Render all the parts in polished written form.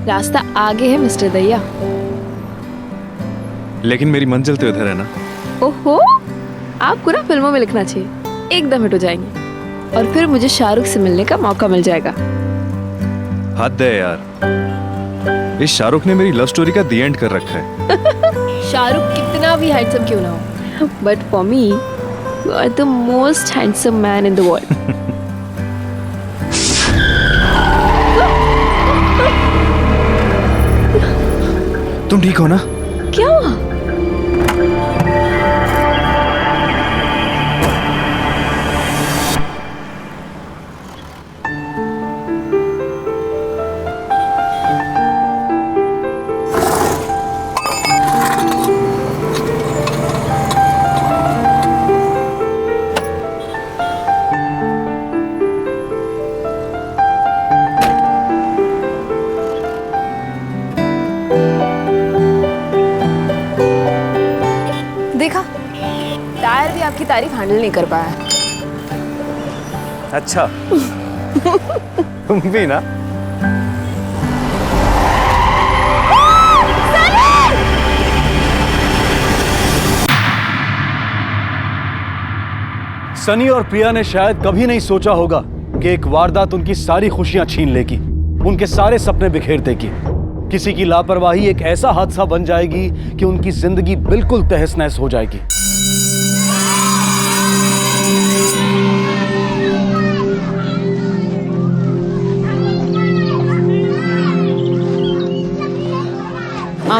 रास्ता आगे है मिस्टर दैया। लेकिन मेरी मंजिल तो इधर है ना। ओहो, आपको ना फिल्मों में लिखना चाहिए, एकदम हिट हो जाएंगे और फिर मुझे शाहरुख से मिलने का मौका मिल जाएगा। हद है यार, इस शाहरुख ने मेरी लव स्टोरी का दी एंड कर रखा है। शाहरुख कितना भी हैंडसम क्यों ना हो, but for me you are the most handsome man in the world. तुम ठीक हो ना? क्या हुआ? देखा, टायर भी आपकी तारीफ हैंडल नहीं कर पाया। अच्छा। तुम भी ना। सनी और प्रिया ने शायद कभी नहीं सोचा होगा कि एक वारदात उनकी सारी खुशियां छीन लेगी, उनके सारे सपने बिखेर देगी। किसी की लापरवाही एक ऐसा हादसा बन जाएगी कि उनकी जिंदगी बिल्कुल तहस नहस हो जाएगी।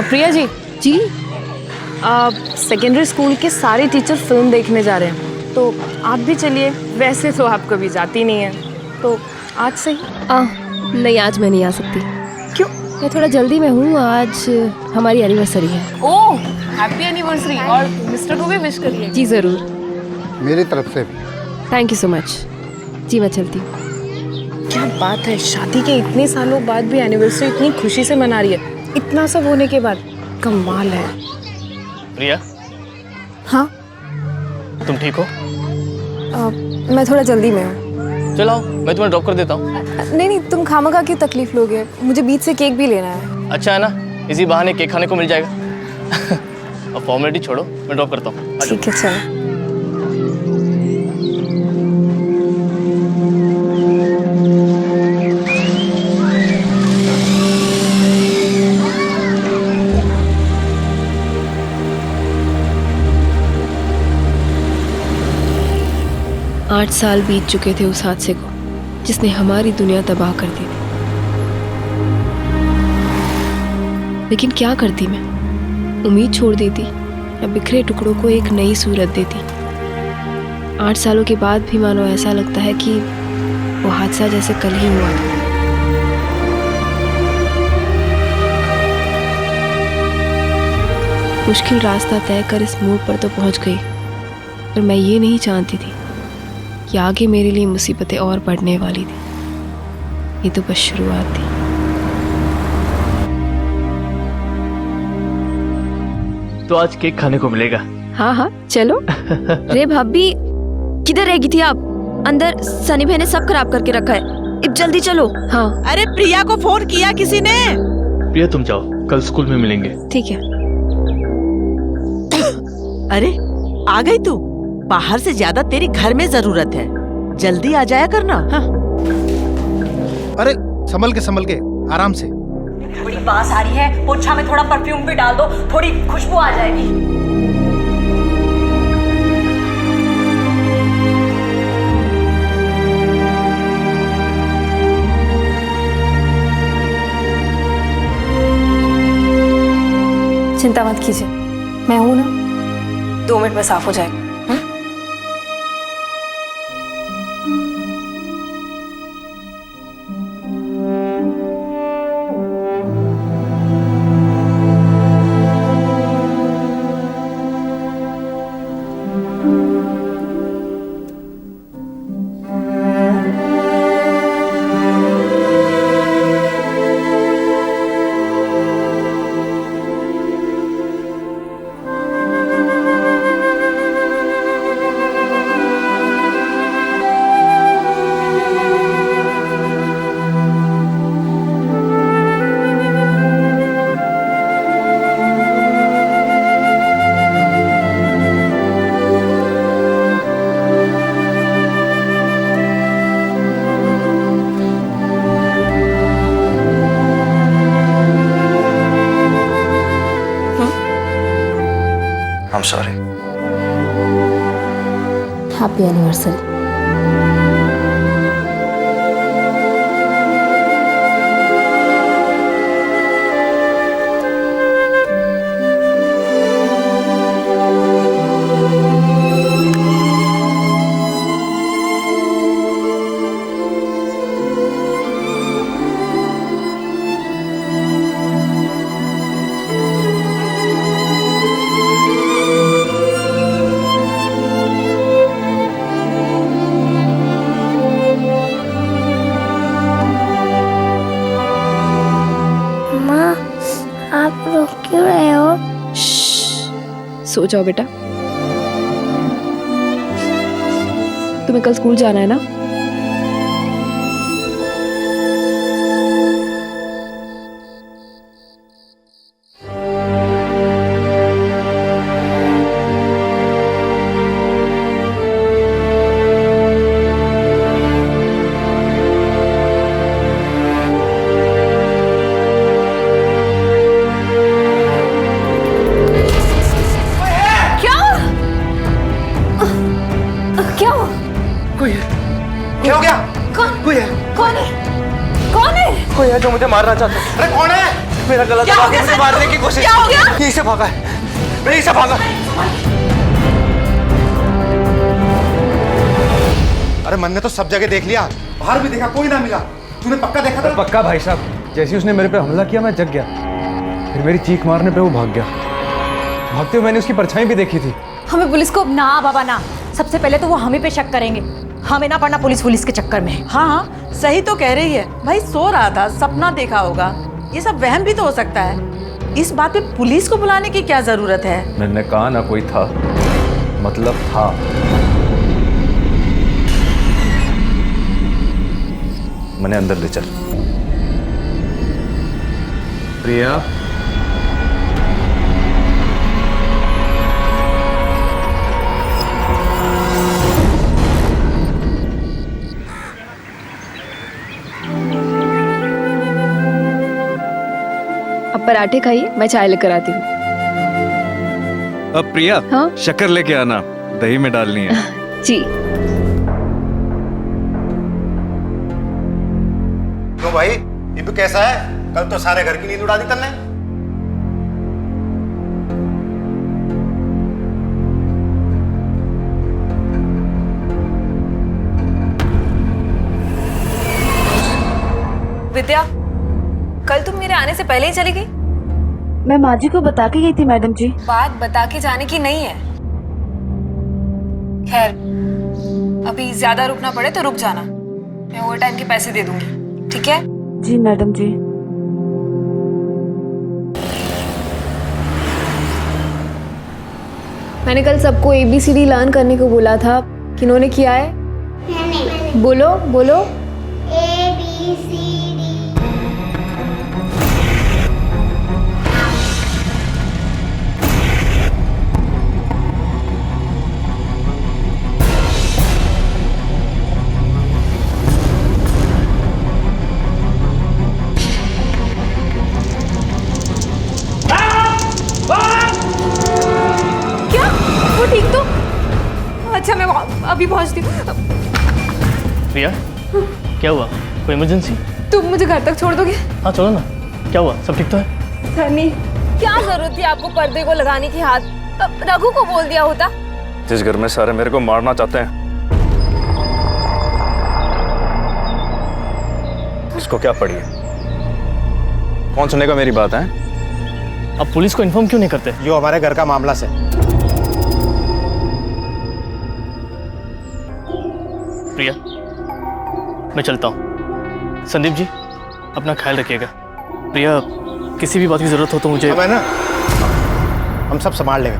प्रिया जी सेकेंडरी स्कूल के सारे टीचर फिल्म देखने जा रहे हैं, तो आप भी चलिए। वैसे तो आप कभी जाती नहीं है, तो आज सही। नहीं, आज मैं नहीं आ सकती। क्यों? मैं थोड़ा जल्दी में हूँ, आज हमारी एनिवर्सरी है। ओह, हैप्पी एनिवर्सरी, और मिस्टर को भी विश करिए। जी जरूर, मेरी तरफ से भी। Thank you so much. जी मैं चलती हूँ। क्या बात है, शादी के इतने सालों बाद भी एनिवर्सरी इतनी खुशी से मना रही है, इतना सब होने के बाद। कमाल है। प्रिया, हाँ तुम ठीक हो? मैं थोड़ा जल्दी में हूँ। चलो मैं तुम्हें ड्रॉप कर देता हूँ। नहीं, तुम खामखा क्यों तकलीफ लोगे, मुझे बीच से केक भी लेना है। अच्छा है ना, इसी बहाने केक खाने को मिल जाएगा। अब फॉर्मेलिटी छोड़ो, मैं ड्रॉप करता हूँ। ठीक है, चलो। आठ साल बीत चुके थे उस हादसे को जिसने हमारी दुनिया तबाह कर दी थी। लेकिन क्या करती मैं, उम्मीद छोड़ देती या बिखरे टुकड़ों को एक नई सूरत देती। 8 सालों के बाद भी मानो ऐसा लगता है कि वो हादसा जैसे कल ही हुआ था। मुश्किल रास्ता तय कर इस मोड़ पर तो पहुंच गई, पर मैं ये नहीं जानती थी कि आगे मेरे लिए मुसीबतें और बढ़ने वाली थी। ये तो बस शुरुआत थी। तो आज केक खाने को मिलेगा। हाँ चलो। रे भाभी, किधर रह गई थी आप? अंदर सनी भाई ने सब खराब करके रखा है, अब जल्दी चलो। हाँ अरे प्रिया को फोन किया किसी ने? प्रिया तुम जाओ, कल स्कूल में मिलेंगे। ठीक है। अरे आ गई तू? बाहर से ज्यादा तेरी घर में जरूरत है, जल्दी आ जाया करना। हाँ। अरे संभल के आराम से। थोड़ी बांस आ रही है, पोछा में थोड़ा परफ्यूम भी डाल दो, थोड़ी खुशबू आ जाएगी। चिंता मत कीजिए, मैं हूं ना, 2 मिनट में साफ हो जाएगा। I'm sorry. Happy anniversary. आप रो क्यों रहे हो? सो जाओ बेटा। तुम्हें कल स्कूल जाना है ना? क्या हो गया? कोई है? कौन है? कौन है? कोई है जो मुझे मारना चाहता है। अरे कौन है? मेरा गला दबा के मुझे मारने की कोशिश। क्या हो गया? यहीं से भागा है, मैं यहीं से भागा। अरे मन ने तो सब जगह देख लिया, बाहर भी देखा, कोई ना मिला। तूने पक्का देखा था? पक्का भाई साहब, जैसे उसने मेरे पे हमला किया मैं जग गया, फिर मेरी चीख मारने पे वो भाग गया। भागते हुए मैंने उसकी परछाई भी देखी थी। हमें पुलिस को ना बाबा ना, सबसे पहले तो वो हमें पे शक करेंगे, हमें ना पड़ना पुलिस के चक्कर में। हाँ सही तो कह रही है भाई, सो रहा था, सपना देखा होगा, ये सब वहम भी तो हो सकता है। इस बात पे पुलिस को बुलाने की क्या जरूरत है? मैंने कहा ना कोई था, मतलब था। मैंने अंदर ले चल। प्रिया, अब पराठे खाइए, मैं चाय लेकर आती हूँ। अब प्रिया, हाँ? शक्कर लेके आना, दही में डालनी है। जी। क्यों भाई, इब्बू कैसा है? कल तो सारे घर की नींद उड़ा दी तन्ने। विद्या, कल तुम मेरे आने से पहले ही चली गई? मैं माँ जी को बता के गई थी मैडम जी। बात बता के जाने की नहीं है। खैर, अभी ज्यादा रुकना पड़े तो रुक जाना, मैं ओवर टाइम के पैसे दे दूंगी, ठीक है? जी मैडम जी। मैंने कल सबको ABCD लर्न करने को बोला था, किन्होंने किया है? मैंने। बोलो बोलो। ABCD। वो ठीक तो? अच्छा, मैं अभी पहुंचती हूँ। प्रिया, क्या हुआ? कोई इमरजेंसी? तुम मुझे घर तक छोड़ दोगे? हाँ चलो ना, क्या हुआ? सब ठीक तो है? सनी, क्या जरूरत थी आपको पर्दे को लगाने की? हाथ रघु को बोल दिया होता। जिस घर में सारे मेरे को मारना चाहते हैं, इसको क्या पड़ी है? कौन सुनेगा मेरी बात है? अब पुलिस को इन्फॉर्म क्यों नहीं करते? यो हमारे घर का मामला से। प्रिया, मैं चलता हूँ। संदीप जी, अपना ख्याल रखिएगा। प्रिया, किसी भी बात की जरूरत हो तो मुझे। अब है ना, हम सब संभाल लेंगे।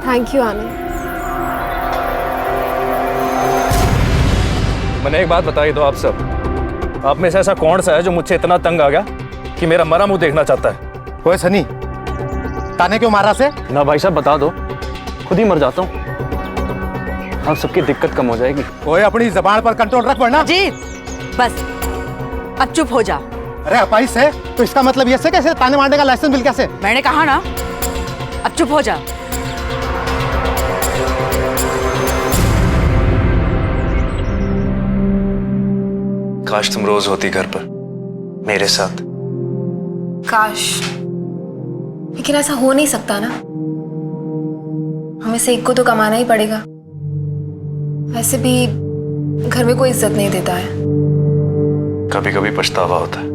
थैंक यू आनंद। मैंने एक बात बताई दो आप सब, आप में से ऐसा कौन सा है जो मुझसे इतना तंग आ गया कि मेरा मरा मुंह देखना चाहता है? ओए सनी, ताने क्यों मारा से? ना भाई साहब, बता दो, खुद ही मर जाता हूँ, हम सबकी दिक्कत कम हो जाएगी। ओए अपनी जबान पर कंट्रोल रख, वरना। अजीत, बस अब चुप हो जा। अरे अपाइस है तो इसका मतलब ये से कैसे ताने मारने का लाइसेंस मिल कैसे? मैंने कहा ना, अब चुप हो जा। काश तुम रोज होती घर पर मेरे साथ। काश, लेकिन ऐसा हो नहीं सकता ना। हमें से एक को तो कमाना ही पड़ेगा। वैसे भी घर में कोई इज्जत नहीं देता है। कभी कभी पछतावा होता है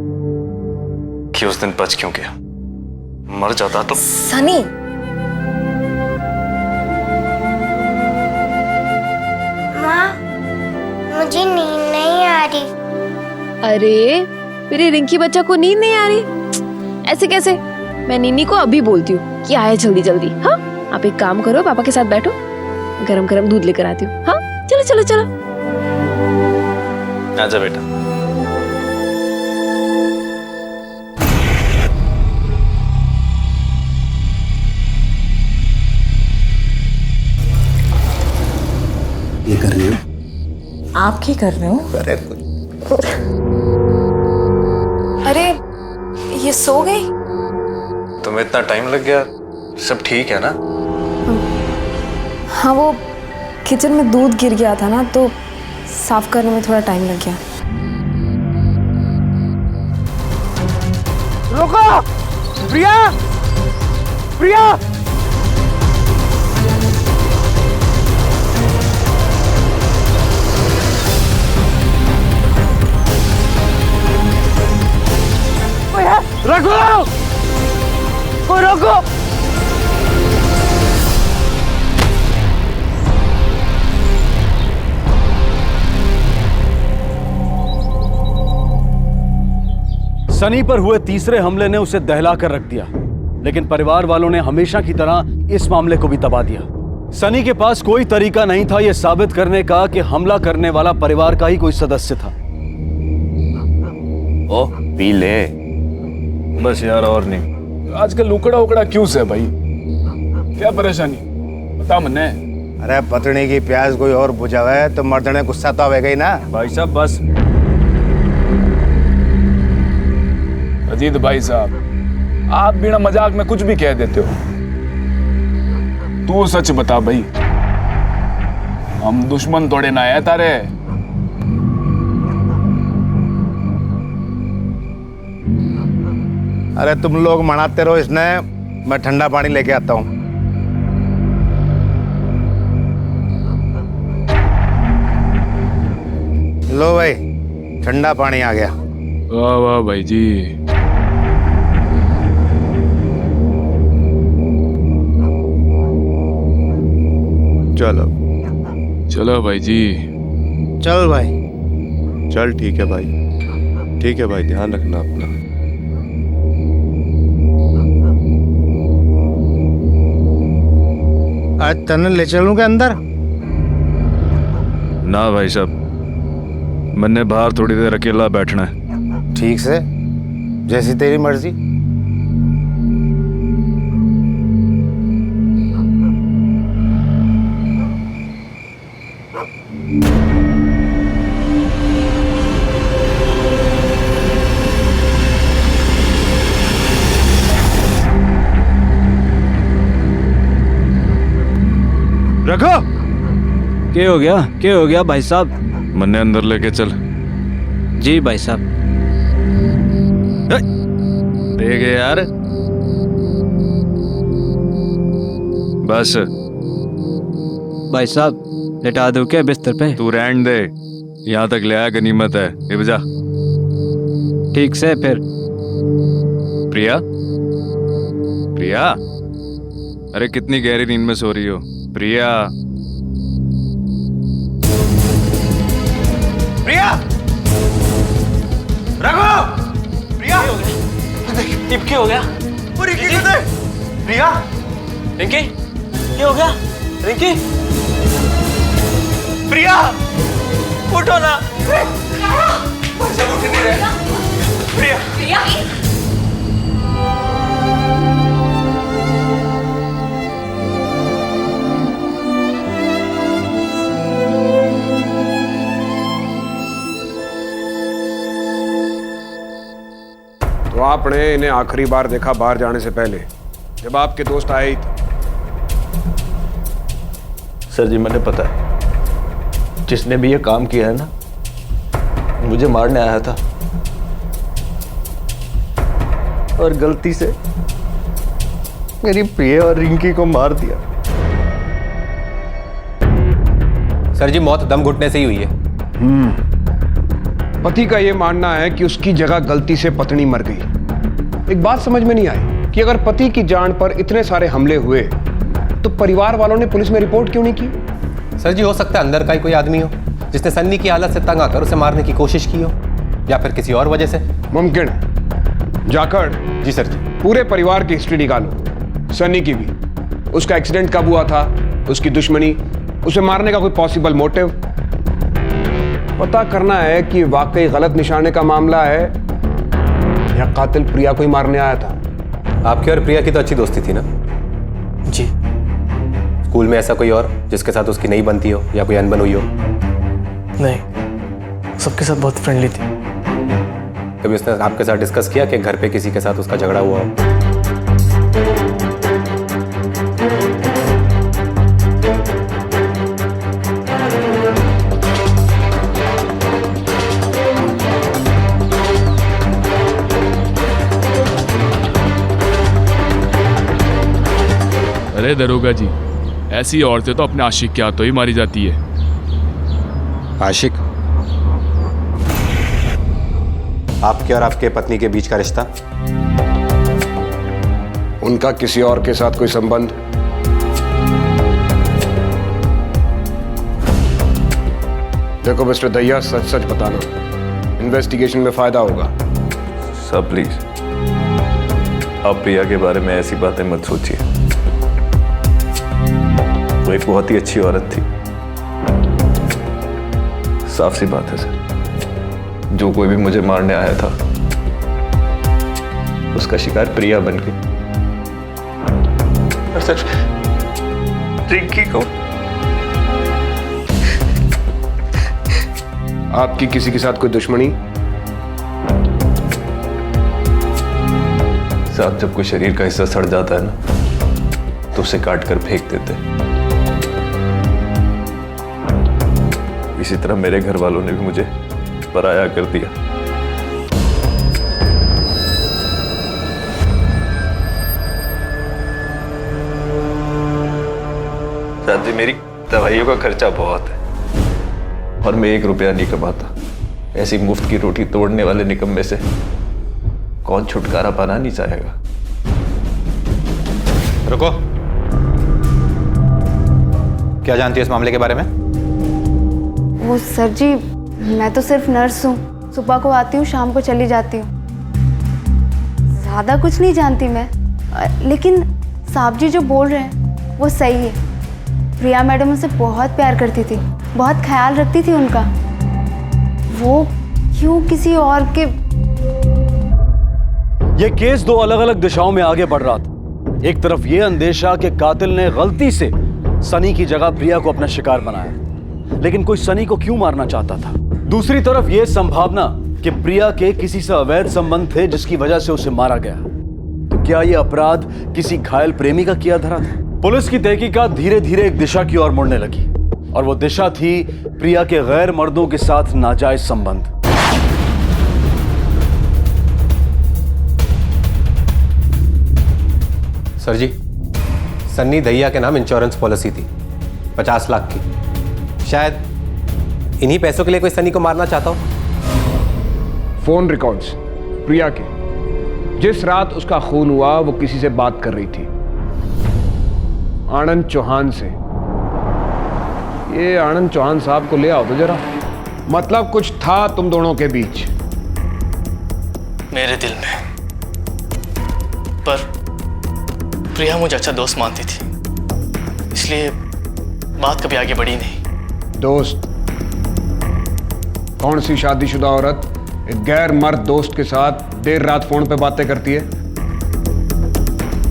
कि उस दिन बच क्यों गया। मर जाता तो। सनी, माँ, मुझे नींद नहीं आ रही। अरे मेरे रिंकी बच्चा को नींद नहीं आ रही? ऐसे कैसे? मैं नीनी को अभी बोलती हूँ कि आए जल्दी जल्दी। हाँ, आप एक काम करो, पापा के साथ बैठो, गरम गरम दूध लेकर आती हूँ। हाँ, चलो चलो चलो। आजा बेटा। ये कर रही हो? आप क्या कर रहे हो? अरे अरे ये सो गई? तुम्हें इतना टाइम लग गया? सब ठीक है ना? हाँ, वो किचन में दूध गिर गया था ना, तो साफ करने में थोड़ा टाइम लग गया। रुको! प्रिया! प्रिया! कोई है? रोको! कोई रोको! सनी पर हुए तीसरे हमले ने उसे दहला कर रख दिया, लेकिन परिवार वालों ने हमेशा की तरह इस मामले को भी दबा दिया। सनी के पास कोई तरीका नहीं था यह साबित करने का कि हमला करने वाला परिवार का ही कोई सदस्य था। ओ पी ले। बस यार, और नहीं। आजकल लुकड़ा उकड़ा क्यों से भाई? क्या परेशानी बता मन्ने। अरे पतनी की प्याज कोई और बुझा हुआ है तो मर्दने गुस्सा तो आवेगा ही ना। भाई साहब बस। अजीत भाई साहब, आप बिना मजाक में कुछ भी कह देते हो। तू सच बता भाई, हम दुश्मन थोड़े ना है तारे। अरे तुम लोग मनाते रहो इसने, मैं ठंडा पानी लेके आता हूँ। लो भाई, ठंडा पानी आ गया। वाह वाह भाई जी। चलो चलो भाई जी। चल भाई। चल ठीक है भाई, ठीक है भाई, ध्यान रखना अपना। आज तने ले चलूं के अंदर? ना भाई साहब, मैंने बाहर थोड़ी देर अकेला बैठना है। ठीक से, जैसी तेरी मर्जी। रखो! क्या हो गया भाई साहब? मन्ने अंदर लेके चल। जी भाई साहब। देख यार, बस। भाई साहब लेटा दो क्या बिस्तर पे? तू रहन दे, यहाँ तक ले आया गनीमत है। इब जा। ठीक से फिर। प्रिया, प्रिया, अरे कितनी गहरी नींद में सो रही हो प्रिया? प्रिया! रघु! प्रिया! टिप क्या हो गया? रिंकी को देख! प्रिया! रिंकी, क्या हो गया? रिंकी, प्रिया! उठो ना। सब उठ नहीं रहे। प्रिया! आपने इन्हें आखिरी बार देखा बाहर जाने से पहले, जब आपके दोस्त आए ही थे? सर जी मैंने पता है, जिसने भी ये काम किया है ना, मुझे मारने आया था और गलती से मेरी प्रिया और रिंकी को मार दिया। सर जी मौत दम घुटने से ही हुई है। पति का यह मानना है कि उसकी जगह गलती से पत्नी मर गई। एक बात समझ में नहीं आई कि अगर पति की जान पर इतने सारे हमले हुए तो परिवार वालों ने पुलिस में रिपोर्ट क्यों नहीं की? सर जी हो सकता है अंदर का ही कोई आदमी हो जिसने सन्नी की हालत से तंग आकर उसे मारने की कोशिश की हो, या फिर किसी और वजह से। मुमकिन। जाखड़। जी सर जी। पूरे परिवार की हिस्ट्री निकालो, सन्नी की भी। उसका एक्सीडेंट कब हुआ था, उसकी दुश्मनी, उसे मारने का कोई पॉसिबल मोटिव। पता करना है कि वाकई गलत निशाने का मामला है या कातिल प्रिया को ही मारने आया था। आपकी और प्रिया की तो अच्छी दोस्ती थी ना? जी। स्कूल में ऐसा कोई और जिसके साथ उसकी नहीं बनती हो या कोई अनबन हुई हो? नहीं, सबके साथ बहुत फ्रेंडली थी। कभी उसने आपके साथ डिस्कस किया कि घर पे किसी के साथ उसका झगड़ा हुआ हो? अरे दरोगा जी, ऐसी औरतें तो अपने आशिक के हाथों ही मारी जाती है। आशिक? आपके और आपके पत्नी के बीच का रिश्ता? उनका किसी और के साथ कोई संबंध? देखो मिस्टर दहिया, सच सच बताना, इन्वेस्टिगेशन में फायदा होगा। सर प्लीज, आप प्रिया के बारे में ऐसी बातें मत सोचिए। वो एक बहुत ही अच्छी औरत थी। साफ सी बात है सर, जो कोई भी मुझे मारने आया था उसका शिकार प्रिया बन गई। और सर, रिंकी को आपकी किसी के साथ कोई दुश्मनी? साहब, जब कोई शरीर का हिस्सा सड़ जाता है ना, तो उसे काट कर फेंक देते हैं। इसी तरह मेरे घर वालों ने भी मुझे पराया कर दिया। साहब जी, मेरी दवाइयों का खर्चा बहुत है और मैं 1 रुपया नहीं कमाता। ऐसी मुफ्त की रोटी तोड़ने वाले निकम्मे से कौन छुटकारा पाना नहीं चाहेगा? रुको, क्या जानती है इस मामले के बारे में? वो सर जी, मैं तो सिर्फ नर्स हूँ, सुबह को आती हूँ, शाम को चली जाती हूँ। ज़्यादा कुछ नहीं जानती मैं, लेकिन साहब जी जो बोल रहे हैं वो सही है। प्रिया मैडम उनसे बहुत प्यार करती थी, बहुत ख्याल रखती थी उनका। वो क्यों किसी और के... ये केस 2 अलग अलग दिशाओं में आगे बढ़ रहा था। एक तरफ ये अंदेशा कि कातिल ने गलती से सनी की जगह प्रिया को अपना शिकार बनाया, लेकिन कोई सनी को क्यों मारना चाहता था। दूसरी तरफ यह संभावना कि प्रिया के किसी से अवैध संबंध थे जिसकी वजह से उसे मारा गया। तो क्या यह अपराध किसी घायल प्रेमी का किया धरा था? पुलिस की तहकीकात धीरे धीरे एक दिशा की ओर मुड़ने लगी, और वो दिशा थी प्रिया के गैर मर्दों के साथ नाजायज संबंध। सर जी, सन्नी दहिया के नाम इंश्योरेंस पॉलिसी थी 50 लाख की। शायद इन्हीं पैसों के लिए कोई सनी को मारना चाहता हो। फोन रिकॉर्ड्स प्रिया के, जिस रात उसका खून हुआ वो किसी से बात कर रही थी, आनंद चौहान से। ये आनंद चौहान साहब को ले आओ तो जरा, मतलब कुछ था तुम दोनों के बीच। मेरे दिल में, पर प्रिया मुझे अच्छा दोस्त मानती थी, इसलिए बात कभी आगे बढ़ी नहीं। दोस्त? कौन सी शादीशुदा औरत एक गैर मर्द दोस्त के साथ देर रात फोन पे बातें करती है?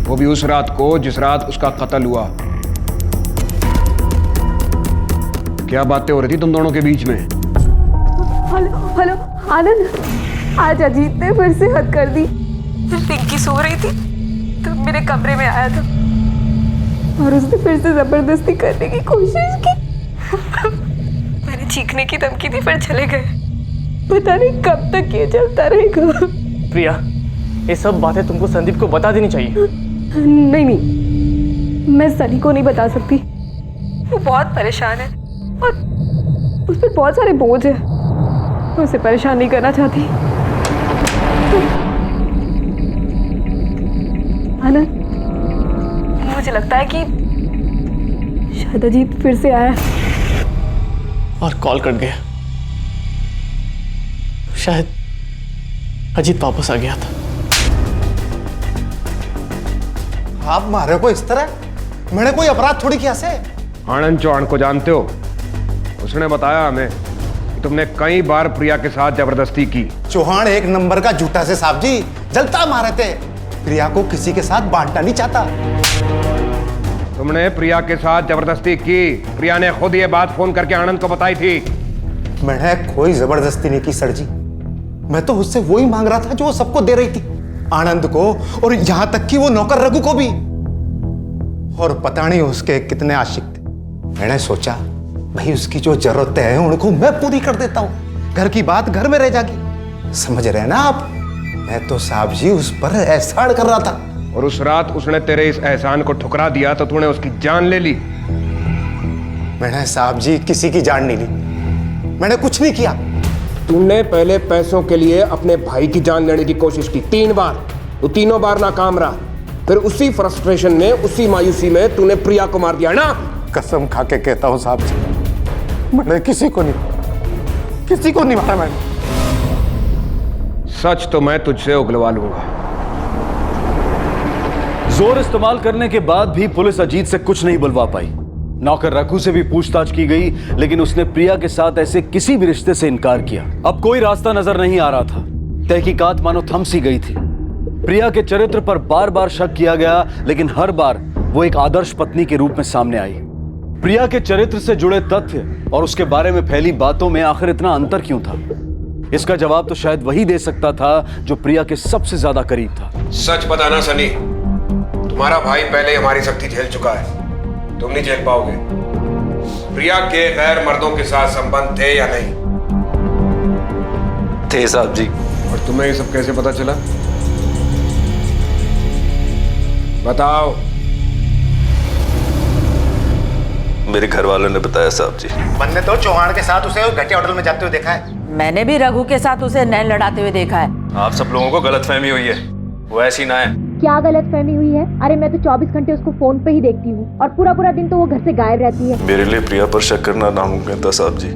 वो भी उस रात को जिस रात उसका कत्ल हुआ। क्या बातें हो रही थी तुम दोनों के बीच में? हेलो हेलो आनंद, आज अजीत ने फिर से हद कर दी। फिर पिंकी सो रही थी तो मेरे कमरे में आया था और उसने फिर से जबरदस्ती करने की कोशिश की। मैंने चीखने की धमकी दी पर चले गए। पता नहीं कब तक ये चलता रहेगा। प्रिया, ये सब बातें तुमको संदीप को बता देनी चाहिए। नहीं नहीं, मैं सनी को नहीं बता सकती। वो बहुत परेशान है और उस पर बहुत सारे बोझ है। मैं उसे परेशान नहीं करना चाहती। आनंद, मुझे लगता है कि शायद अजीत फिर से आया और कॉल कट गया। शायद अजीत वापस आ गया था। आप मारे को इस तरह? मैंने कोई अपराध थोड़ी किया से। आनंद चौहान को जानते हो? उसने बताया हमें कि तुमने कई बार प्रिया के साथ जबरदस्ती की। चौहान एक नंबर का झूठा से साहब जी, जलता मारे थे। प्रिया को किसी के साथ बांटना नहीं चाहता। तुमने प्रिया के साथ जबरदस्ती की। प्रिया ने खुद ये बात फोन करके आनंद को बताई थी। मैंने कोई जबरदस्ती नहीं की सर जी। मैं तो उससे वही मांग रहा था जो वो सबको दे रही थी, आनंद को और यहां तक कि वो नौकर रघु को भी। और पता नहीं उसके कितने आशिक थे। मैंने सोचा भाई उसकी जो जरूरतें हैं उनको मैं पूरी कर देता हूं। घर की बात घर में रह जाएगी। समझ रहे हैं ना आप? मैं तो साहब जी उस पर एहसान कर रहा था। और उस रात उसने तेरे इस एहसान को ठुकरा दिया तो तूने उसकी जान ले ली। मैंने साहब जी किसी की जान नहीं ली। मैंने कुछ नहीं किया। तूने पहले पैसों के लिए अपने भाई की जान लेने की कोशिश की 3 बार। वो तीनों बार नाकाम रहा। फिर उसी फ्रस्ट्रेशन में, उसी मायूसी में तूने प्रिया को मार दिया ना। कसम खा के कहता हूं साहब जी, मैंने किसी को नहीं मारा। मैंने सच तो मैं तुझसे उगलवा लूंगा। जोर इस्तेमाल करने के बाद भी पुलिस अजीत से कुछ नहीं बुलवा पाई। नौकर रघु से भी पूछताछ की गई, लेकिन उसने प्रिया के साथ ऐसे किसी भी रिश्ते से इनकार किया। अब कोई रास्ता नजर नहीं आ रहा था। तहकीकात मानो थम सी गई थी। प्रिया के चरित्र पर बार बार शक किया गया, लेकिन हर बार वो एक आदर्श पत्नी के रूप में सामने आई। प्रिया के चरित्र से जुड़े तथ्य और उसके बारे में फैली बातों में आखिर इतना अंतर क्यों था? इसका जवाब तो शायद वही दे सकता था जो प्रिया के सबसे ज्यादा करीब था। सच बताना सनी, तुम्हारा भाई पहले हमारी सख्ती झेल चुका है, तुम नहीं झेल पाओगे। प्रिया के गैर मर्दों के साथ संबंध थे या नहीं? थे साहब जी। और तुम्हें ये सब कैसे पता चला? बताओ। मेरे घर वालों ने बताया साहब जी। मैंने तो चौहान के साथ उसे घटिया होटल में जाते हुए देखा है। मैंने भी रघु के साथ उसे नैन लड़ाते हुए देखा है। आप सब लोगों को गलतफहमी हुई है, वो ऐसी ना है। क्या गलतफहमी हुई है? अरे मैं तो 24 घंटे उसको फोन पे ही देखती हूँ और पूरा पूरा दिन तो वो घर से गायब रहती है। मेरे लिए प्रिया पर शक करना नामुमकिन था साहब जी,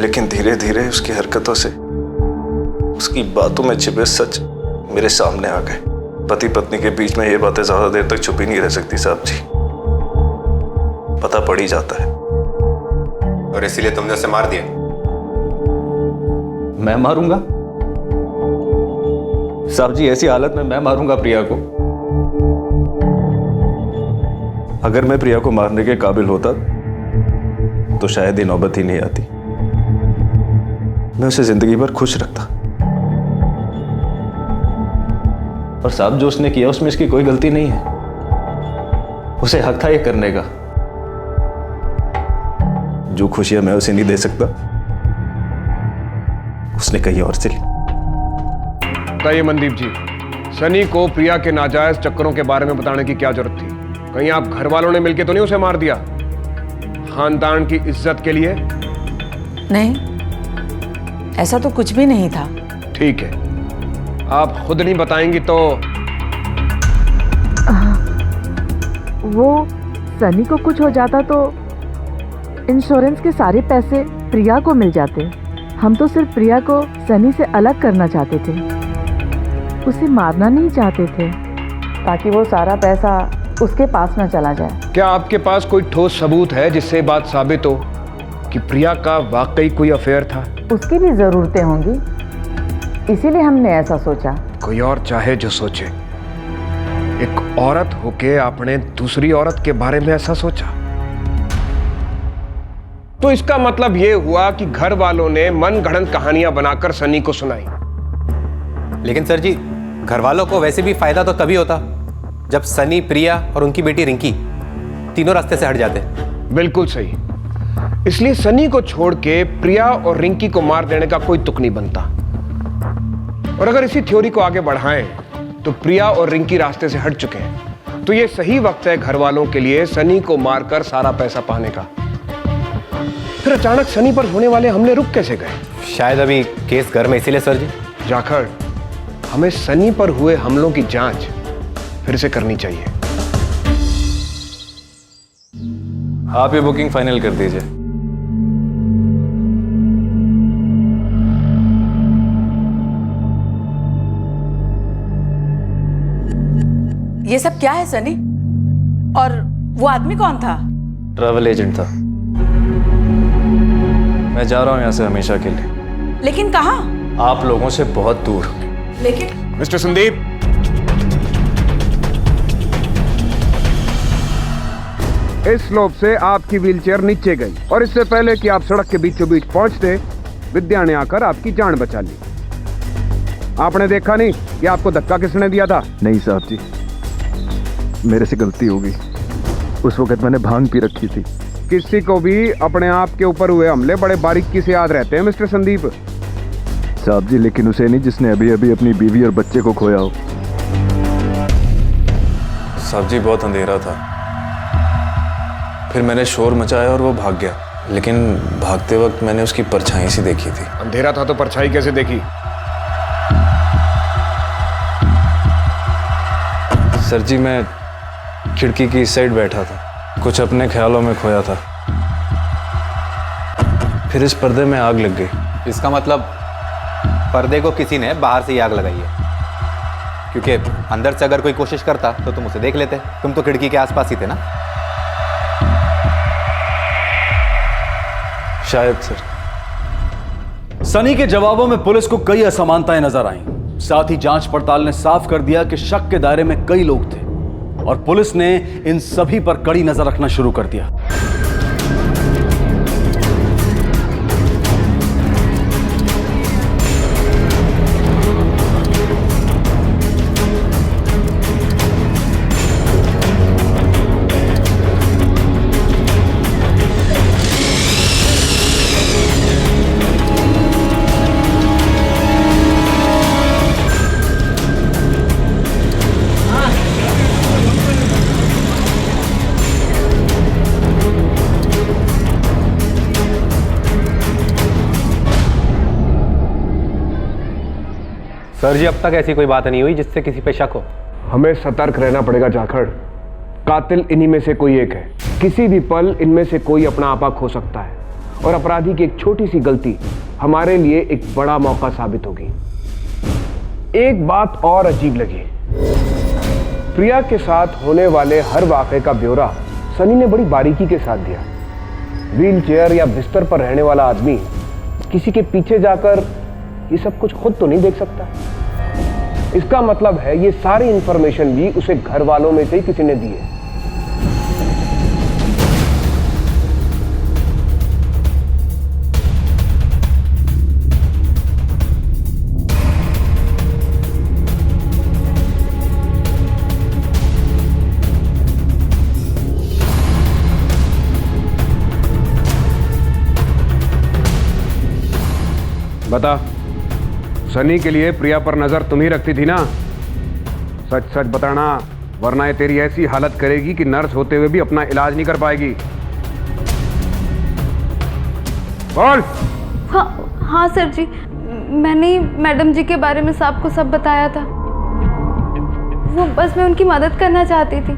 लेकिन धीरे धीरे उसकी हरकतों से, उसकी बातों में छिपे सच मेरे सामने आ गए। पति पत्नी के बीच में ये बातें ज्यादा देर तक छुपी नहीं रह सकती साहब जी, पता पड़ ही जाता है। और इसीलिए तुमने उसे मार दिया? मैं मारूंगा साहब जी? ऐसी हालत में मैं मारूंगा प्रिया को? अगर मैं प्रिया को मारने के काबिल होता तो शायद ये नौबत ही नहीं आती। मैं उसे जिंदगी भर खुश रखता। और साहब जो उसने किया उसमें इसकी कोई गलती नहीं है। उसे हक था ये करने का। जो खुशियां मैं उसे नहीं दे सकता उसने कहीं और से ली। बताइए मनदीप जी, सनी को प्रिया के नाजायज चक्करों के बारे में बताने की क्या जरूरत थी? कहीं आप घर वालों ने मिलकर तो नहीं उसे मार दिया? खानदान की इज्जत के लिए? नहीं, ऐसा तो कुछ भी नहीं था। ठीक है, आप खुद नहीं बताएंगी तो? वो सनी को कुछ हो जाता तो इंश्योरेंस के सारे पैसे प्रिया को मिल जाते। हम तो सिर्फ प्रिया को सनी से अलग करना चाहते थे, उसे मारना नहीं चाहते थे ताकि वो सारा पैसा उसके पास न चला जाए। क्या आपके पास कोई ठोस सबूत है जिससे बात साबित हो कि प्रिया का वाकई कोई अफेयर था? उसकी भी जरूरतें होंगी, इसीलिए हमने ऐसा सोचा। कोई और चाहे जो सोचे, एक औरत होके आपने दूसरी औरत के बारे में ऐसा सोचा? तो इसका मतलब यह हुआ कि घर वालों ने मन गढ़ंत कहानियां बनाकर सनी को सुनाई। लेकिन सर जी, घर वालों को वैसे भी फायदा तो तभी होता जब सनी, प्रिया और उनकी बेटी रिंकी तीनों रास्ते से हट जाते। बिल्कुल सही। इसलिए सनी को छोड़ के प्रिया और रिंकी को मार देने का कोई तुक नहीं बनता। और अगर इसी थ्योरी को आगे बढ़ाएं तो प्रिया और रिंकी रास्ते से हट चुके हैं, तो ये सही वक्त है घर वालों के लिए सनी को मारकर सारा पैसा पाने का। फिर अचानक सनी पर होने वाले हमले रुक कैसे गए? शायद अभी केस घर में, इसीलिए सर जी। जाखड़, हमें सनी पर हुए हमलों की जांच फिर से करनी चाहिए। आप ये बुकिंग फाइनल कर दीजिए। ये सब क्या है सनी? और वो आदमी कौन था? ट्रैवल एजेंट था। मैं जा रहा हूं यहां से हमेशा के लिए। लेकिन कहाँ? आप लोगों से बहुत दूर। लेकिन मिस्टर संदीप, इस स्लोप से आपकी व्हीलचेयर नीचे गई और इससे पहले कि आप सड़क के बीचों बीच पहुंचते, विद्या ने आकर आपकी जान बचा ली। आपने देखा नहीं कि आपको धक्का किसने दिया था? नहीं साहब जी, मेरे से गलती हो गई। उस वक्त मैंने भांग पी रखी थी। किसी को भी अपने आप के ऊपर हुए हमले बड़े बारीकी से याद रहते हैं मिस्टर संदीप। साहब जी, लेकिन उसे नहीं जिसने अभी अभी अपनी बीवी और बच्चे को खोया हो। साहब जी, बहुत अंधेरा था। फिर मैंने शोर मचाया और वो भाग गया, लेकिन भागते वक्त मैंने उसकी परछाई सी देखी थी। अंधेरा था तो परछाई कैसे देखी? सर जी, मैं खिड़की की इस साइड बैठा था, कुछ अपने ख्यालों में खोया था। फिर इस पर्दे में आग लग गई। इसका मतलब पर्दे को किसी ने बाहर से ही आग लगाई है, क्योंकि अंदर से अगर कोई कोशिश करता तो तुम उसे देख लेते। तुम तो खिड़की के आसपास ही थे ना। शायद सर। सनी के जवाबों में पुलिस को कई असमानताएं नजर आईं। साथ ही जांच पड़ताल ने साफ कर दिया कि शक के दायरे में कई लोग थे और पुलिस ने इन सभी पर कड़ी नजर रखना शुरू कर दिया। सर जी, अब तक ऐसी कोई बात नहीं हुई जिससे किसी पे शक हो। हमें सतर्क रहना पड़ेगा जाखड़। कातिल इन्हीं में से कोई एक है। किसी भी पल इनमें से कोई अपना आपा खो सकता है और अपराधी की एक छोटी सी गलती हमारे लिए एक बड़ा मौका साबित होगी। एक बात और अजीब लगी, प्रिया के साथ होने वाले हर वाकये का ब्यौरा सनी ने बड़ी बारीकी के साथ दिया। व्हील चेयर या बिस्तर पर रहने वाला आदमी किसी के पीछे जाकर ये सब कुछ खुद तो नहीं देख सकता। इसका मतलब है ये सारी इंफॉर्मेशन भी उसे घर वालों में से ही किसी ने दी है। बता, सनी के लिए प्रिया पर नजर तुम ही रखती थी ना? सच सच बताना, वरना ये तेरी ऐसी हालत करेगी कि नर्स होते हुए भी अपना इलाज नहीं कर पाएगी। बोल। हाँ सर जी, मैंने मैडम जी के बारे में साहब को सब बताया था। वो बस मैं उनकी मदद करना चाहती थी।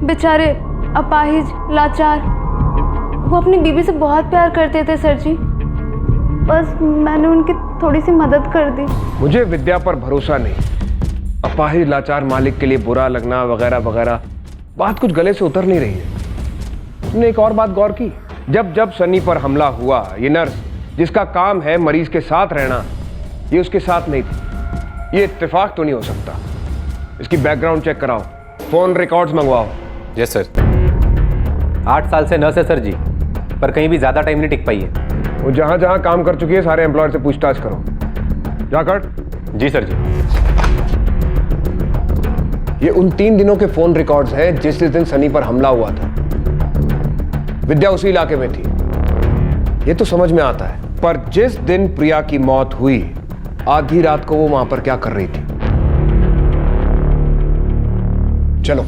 बेचारे अपाहिज, लाचार, वो अपनी बीवी से बहुत प्यार करते थे सर जी। बस मैंने उनकी थोड़ी सी मदद कर दी। मुझे विद्या पर भरोसा नहीं। अपाहिज लाचार मालिक के लिए बुरा लगना वगैरह वगैरह बात कुछ गले से उतर नहीं रही है। तुमने एक और बात गौर की? जब जब सनी पर हमला हुआ, ये नर्स जिसका काम है मरीज के साथ रहना, ये उसके साथ नहीं थी। ये इत्तेफाक तो नहीं हो सकता। इसकी बैकग्राउंड चेक कराओ, फोन रिकॉर्ड्स मंगवाओ। Yes sir. 8 साल से नर्स है सर जी, पर कहीं भी ज्यादा टाइम नहीं टिक पाई है। वो जहां जहां काम कर चुकी है सारे एम्प्लॉयर से पूछताछ करो। जाकर। जी सर जी। ये उन 3 दिनों के फोन रिकॉर्ड्स हैं जिस दिन सनी पर हमला हुआ था। विद्या उसी इलाके में थी, ये तो समझ में आता है, पर जिस दिन प्रिया की मौत हुई आधी रात को वो वहां पर क्या कर रही थी? चलो।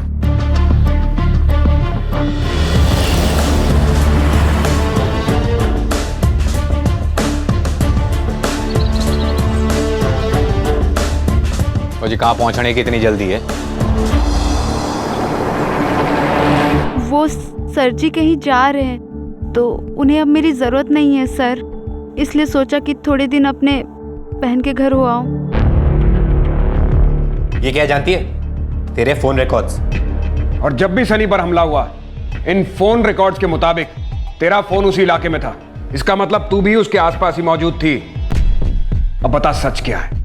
जी कहाँ पहुंचने की इतनी जल्दी है? वो सर जी कहीं जा रहे हैं तो उन्हें अब मेरी ज़रूरत नहीं है सर, इसलिए सोचा कि थोड़े दिन अपने बहन के घर हो आऊं। ये क्या जानती है? तेरे फोन रिकॉर्ड्स। और जब भी सनी पर हमला हुआ इन फोन रिकॉर्ड्स के मुताबिक तेरा फोन उसी इलाके में था, इसका मतलब तू भी उसके आसपास ही मौजूद थी। अब बता सच क्या है?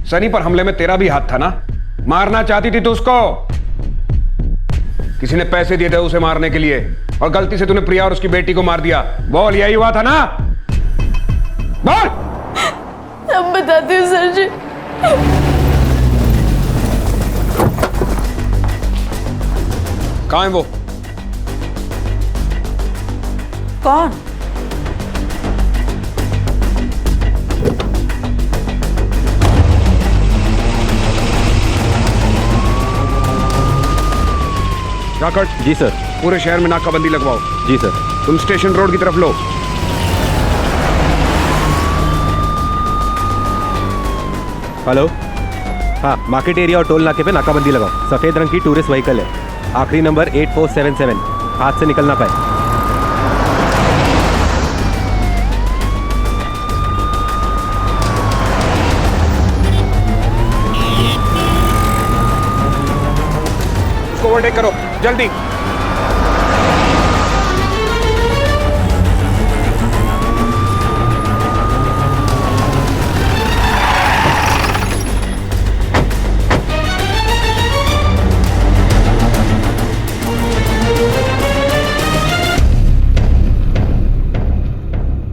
सनी पर हमले में तेरा भी हाथ था ना? मारना चाहती थी तू उसको, किसी ने पैसे दिए थे उसे मारने के लिए और गलती से तूने प्रिया और उसकी बेटी को मार दिया। बोल, यही हुआ था ना? बोल। अब बताती हूँ सर जी। कहाँ है वो? कौन? जाकट। जी सर। पूरे शहर में नाकाबंदी लगवाओ। जी सर। तुम स्टेशन रोड की तरफ लो। हेलो। हाँ, मार्केट एरिया और टोल नाके पे नाकाबंदी लगाओ। सफेद रंग की टूरिस्ट व्हीकल है, आखिरी नंबर 8477, हाथ से निकल ना पाए। उसको ओवरटेक करो जल्दी।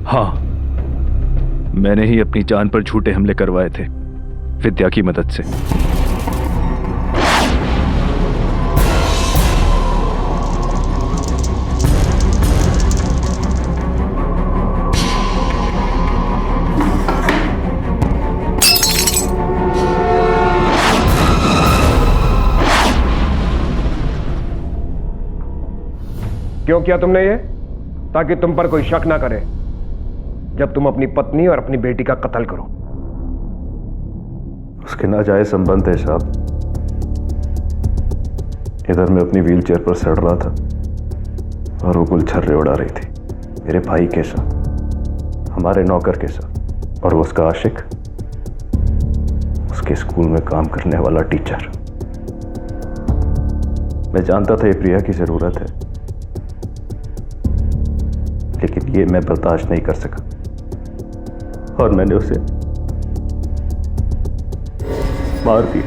हाँ, मैंने ही अपनी जान पर झूठे हमले करवाए थे विद्या की मदद से। क्यों किया तुमने ये? ताकि तुम पर कोई शक ना करे जब तुम अपनी पत्नी और अपनी बेटी का कत्ल करो। उसके नाजायज संबंध है साहब। इधर मैं अपनी व्हीलचेयर पर सड़ रहा था और वो गुलछर्रे उड़ा रही थी मेरे भाई के साथ, हमारे नौकर के साथ, और वो उसका आशिक, उसके स्कूल में काम करने वाला टीचर। मैं जानता था ये प्रिया की जरूरत है, लेकिन ये मैं बर्दाश्त नहीं कर सका और मैंने उसे मार दिया।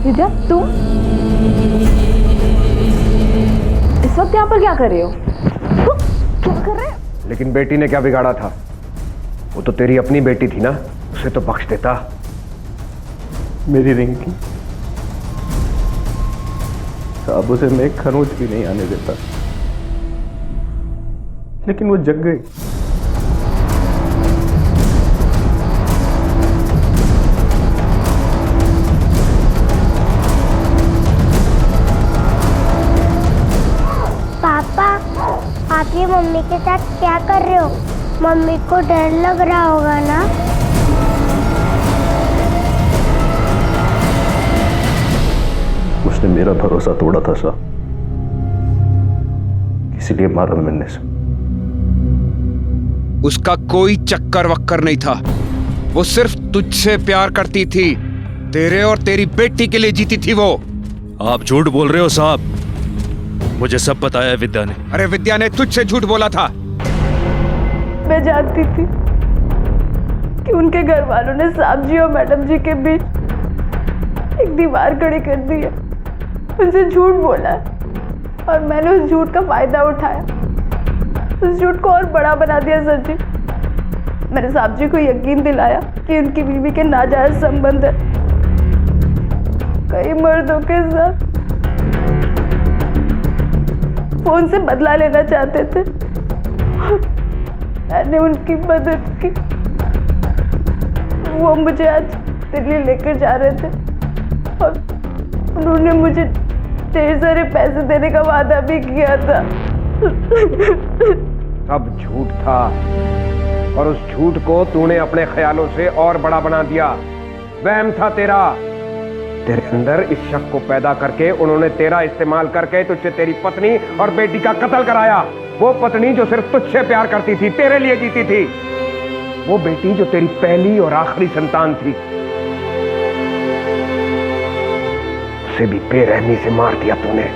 विद्या, तुम इस वक्त यहाँ पर क्या कर रहे हो? क्या कर रहे हो? लेकिन बेटी ने क्या बिगाड़ा था? वो तो तेरी अपनी बेटी थी ना, उसे तो बख्श देता। मेरी रिंकी साहब, उसे मैं खरोंच भी नहीं आने देता, लेकिन वो जग गई। पापा, आप ये मम्मी के साथ क्या कर रहे हो? मम्मी को डर लग रहा होगा ना? उसने मेरा भरोसा तोड़ा था साहब, इसीलिए मारा मैंने से। उसका कोई चक्कर वक्कर नहीं था, वो सिर्फ तुझसे प्यार करती थी, तेरे और तेरी बेटी के लिए जीती थी वो। आप झूठ बोल रहे हो साहब, मुझे सब बताया विद्या ने। अरे विद्या ने तुझसे झूठ बोला था। मैं जानती थी कि उनके घर वालों ने साहब जी और मैडम जी के बीच एक दीवार खड़ी कर दी है, उनसे झूठ बोला है और मैंने उस झूठ का फायदा उठाया। उस झूठ को और बड़ा बना दिया सर जी। मैंने साहब जी को यकीन दिलाया कि उनकी बीवी के नाजायज संबंध है कई मर्दों के साथ, फोन से बदला लेना चाहते थे। मैंने उनकी मदद की। वो मुझे आज दिल्ली लेकर जा रहे थे और उन्होंने मुझे ढेर सारे पैसे देने का वादा भी किया था। सब झूठ था और उस झूठ को तूने अपने ख्यालों से और बड़ा बना दिया। वहम था तेरा। तेरे अंदर इस शक को पैदा करके उन्होंने तेरा इस्तेमाल करके तुझसे तेरी पत्नी और बेटी का कत्ल कराया। वो पत्नी जो सिर्फ तुझसे प्यार करती थी, तेरे लिए जीती थी। वो बेटी जो तेरी पहली और आखिरी संतान थी, उसे भी बेरहमी से मार दिया तूने।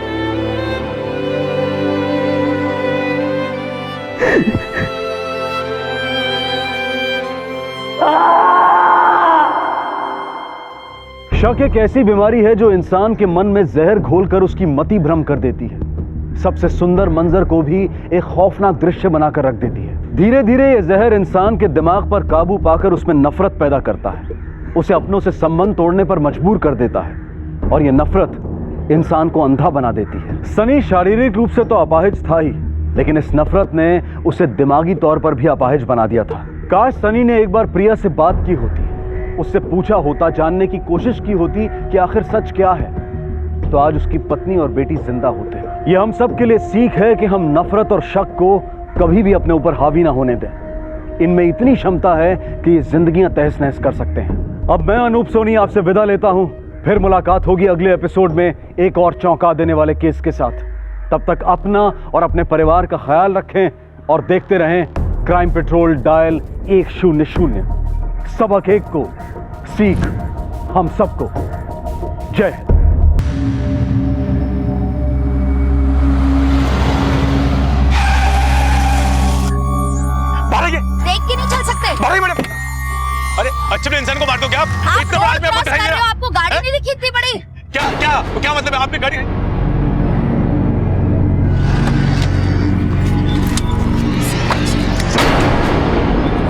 शक एक ऐसी बीमारी है जो इंसान के मन में जहर घोलकर उसकी मति भ्रम कर देती है। सबसे सुंदर मंजर को भी एक खौफनाक दृश्य बनाकर रख देती है। धीरे धीरे यह जहर इंसान के दिमाग पर काबू पाकर उसमें नफरत पैदा करता है, उसे अपनों से संबंध तोड़ने पर मजबूर कर देता है और यह नफरत इंसान को अंधा बना देती है। सनी शारीरिक रूप से तो अपाहिज था ही, लेकिन इस नफरत ने उसे दिमागी तौर पर भी अपाहिज बना दिया था। काश सनी ने एक बार प्रिया से बात की होती, उससे पूछा होता, जानने की कोशिश की होती कि आखिर सच क्या है, तो आज उसकी पत्नी और बेटी जिंदा होते। यह हम सब के लिए सीख है कि हम नफरत और शक को कभी भी अपने ऊपर हावी ना होने दें। इनमें इतनी क्षमता है कि ये जिंदगियां तहस नहस कर सकते हैं। अब मैं अनूप सोनी आपसे विदा लेता हूं। फिर मुलाकात होगी अगले एपिसोड में एक और चौंका देने वाले केस के साथ। तब तक अपना और अपने परिवार का ख्याल रखें और देखते रहें क्राइम पेट्रोल डायल 100। सबक एक को, सीख हम सबको। जय हिंद। देख के नहीं चल सकते। मैडम, अरे अच्छे इंसान को मार दो क्या आप? इतने बड़ा आदमी आपको दिखाई दे रहा है। आपको गाड़ी नहीं दिखी इतनी बड़ी? क्या क्या क्या मतलब है? आपने गाड़ी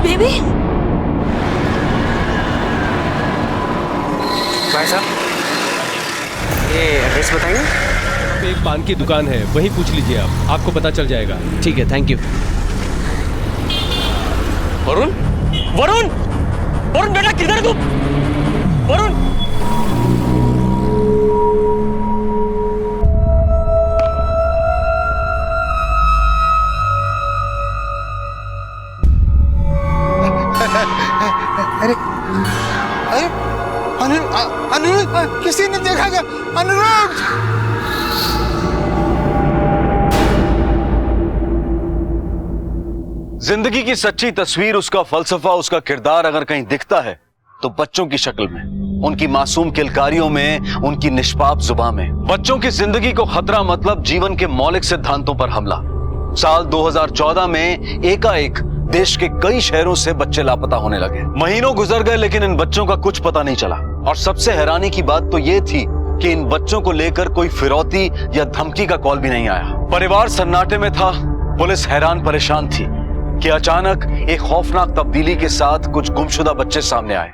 बेबी। भाई साहब, ये एड्रेस बताएंगे? एक पान की दुकान है, वहीं पूछ लीजिए आप, आपको पता चल जाएगा। ठीक है, थैंक यू। वरुण, वरुण, वरुण बेटा किधर है तू? वरुण, अरे अरे अनुरुद्ध, किसी ने देखा क्या? अनुरुद्ध! जिंदगी की सच्ची तस्वीर, उसका फलसफा, उसका किरदार अगर कहीं दिखता है तो बच्चों की शक्ल में, उनकी मासूम किलकारियों में, उनकी निष्पाप जुबान में। बच्चों की जिंदगी को खतरा मतलब जीवन के मौलिक सिद्धांतों पर हमला। साल 2014 में एकाएक देश के कई शहरों से बच्चे लापता होने लगे। महीनों गुजर गए लेकिन इन बच्चों का कुछ पता नहीं चला। और सबसे हैरानी की बात तो यह थी कि इन बच्चों को लेकर कोई फिरौती या धमकी का कॉल भी नहीं आया। परिवार सन्नाटे में था, पुलिस हैरान परेशान थी कि अचानक एक खौफनाक तब्दीली के साथ कुछ गुमशुदा बच्चे सामने आए।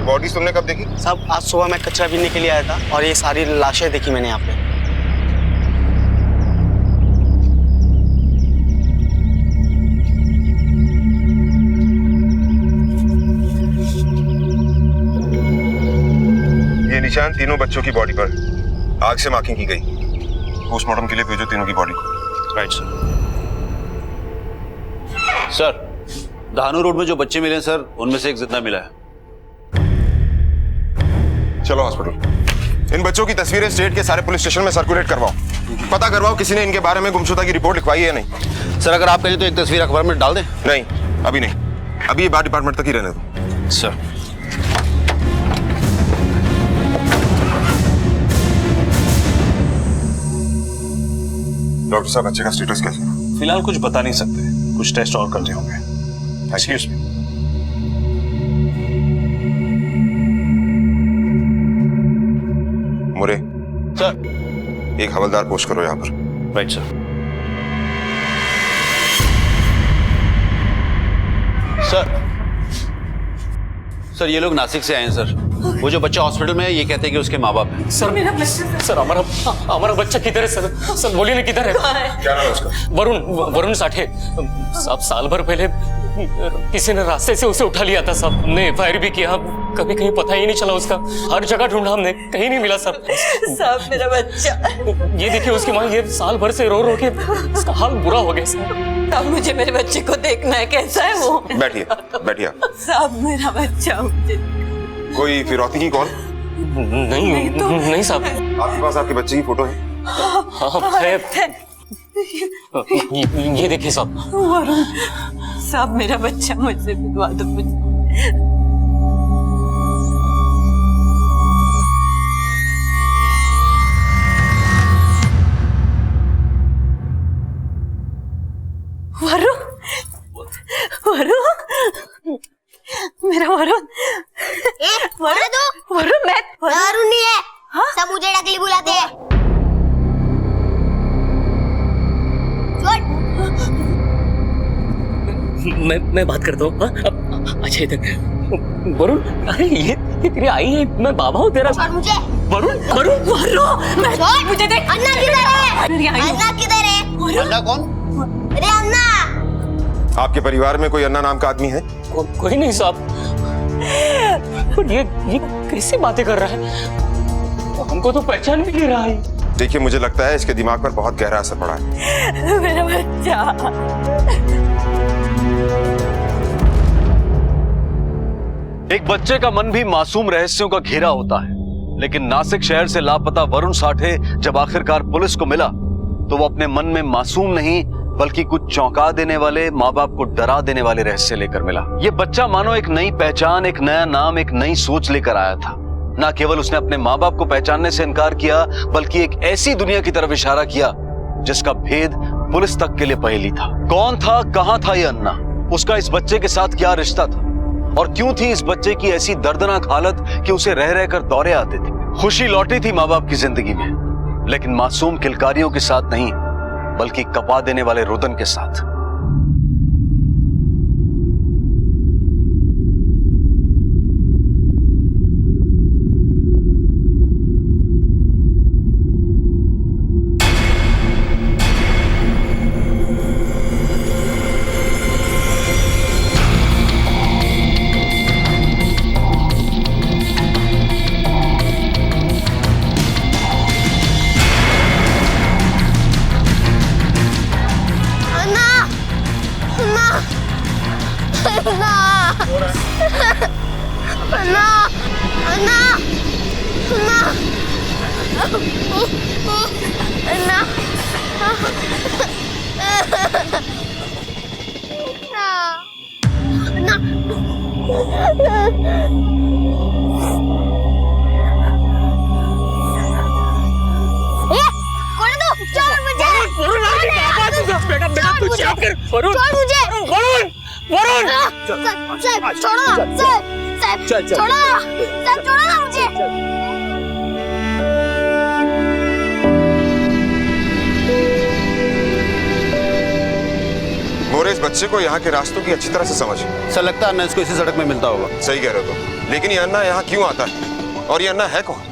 बॉडी तुमने कब देखी? साहब, आज सुबह मैं कचरा बीनने के लिए आया था और ये सारी लाशें देखी मैंने यहाँ पे। ये निशान तीनों बच्चों की बॉडी पर आग से मार्किंग की गई। पोस्टमार्टम के लिए भेजो तीनों की बॉडी। Right sir. धानु रोड में जो बच्चे मिले सर, उनमें से एक जिंदा मिला है। चलो हॉस्पिटल। इन बच्चों की तस्वीरें स्टेट के सारे पुलिस स्टेशन में सर्कुलेट करवाओ। पता करवाओ किसी ने इनके बारे में गुमशुदा की रिपोर्ट लिखवाई है नहीं। सर अगर आप कहें तो एक तस्वीर अखबार में डाल दें। नहीं, अभी नहीं, अभी ये बात डिपार्टमेंट तक ही रहने दो। सर डॉक्टर साहब बच्चे का स्टेटस कैसा है? फिलहाल कुछ बता नहीं सकते, कुछ टेस्ट और करने होंगे। Excuse me. मुरे सर, एक हवलदार पोस्ट करो यहाँ पर। Right sir. सर ये लोग नासिक से आए हैं सर। वो जो बच्चा हॉस्पिटल में है ये कहते हैं कि उसके माँ बाप हैं। सर मेरा बच्चा, सर हमारा बच्चा किधर है सर? सर बोलिए ना किधर है? क्या नाम है उसका? वरुण साठे साहब। साल भर पहले किसी ने रास्ते से उसे उठा लिया था साहब। हमने एफआईआर भी किया, कभी कहीं पता ही नहीं चला उसका। हर जगह ढूंढा हमने, कहीं नहीं मिला साहब। साहब मेरा बच्चा। ये देखिए उसकी माँ ये साल भर से रो रो के उसका हाल बुरा हो गया साहब। अब मुझे मेरे बच्चे को देखना है, कैसा है वो? बैठिए बैठिए। साहब मेरा बच्चा मुझे। कोई फिरौती की कॉल? नहीं साहब। आपके पास आपके बच्चे की फोटो है? हाँ है। ये देखिए साहब। वरुण साहब मेरा बच्चा मुझसे मिलवा दो मुझे। वरुण मेरा वरुण। वरुण मैं वरुण नहीं है। हाँ? सब मुझे डकली बुलाते हैं। मैं बात करता हूँ। अच्छा इधर वरुण। अरे ये तेरी आई है, मैं बाबा हूँ तेरा। मुझे वरुण मुझे देख। अन्ना किधर है? अन्ना किधर है? अन्ना कौन? अरे अन्ना। आपके परिवार में कोई अन्ना नाम का आदमी है? कोई नहीं साहब। ये कैसी बातें कर रहा है? हमको तो पहचान भी नहीं रहा है। देखिए मुझे लगता है इसके दिमाग पर बहुत गहरा असर पड़ा है। मेरा बच्चा। एक बच्चे का मन भी मासूम रहस्यों का घेरा होता है, लेकिन नासिक शहर से लापता वरुण साठे जब आखिरकार पुलिस को मिला तो वो अपने मन में मासूम नहीं बल्कि कुछ चौंका देने वाले, माँ बाप को डरा देने वाले रहस्य लेकर मिला। ये बच्चा मानो एक नई पहचान, एक नया नाम, एक नई सोच लेकर आया था। ना केवल उसने अपने माँ बाप को पहचानने से इनकार किया बल्कि एक ऐसी दुनिया की तरफ इशारा किया जिसका भेद पुलिस तक के लिए पहेली था। कौन था, कहां था ये अन्ना? उसका इस बच्चे के साथ क्या रिश्ता था और क्यों थी इस बच्चे की ऐसी दर्दनाक हालत कि उसे रह रहकर दौरे आते थे? खुशी लौटी थी माँ बाप की जिंदगी में, लेकिन मासूम किलकारियों के साथ नहीं बल्कि कपा देने वाले रुदन के साथ। मोरे इस बच्चे को यहाँ के रास्तों की अच्छी तरह से समझ। सर लगता है अन्ना इसको इसी सड़क में मिलता होगा। सही कह रहे हो तो। लेकिन ये अन्ना यहाँ क्यों आता है और ये अन्ना है कौन?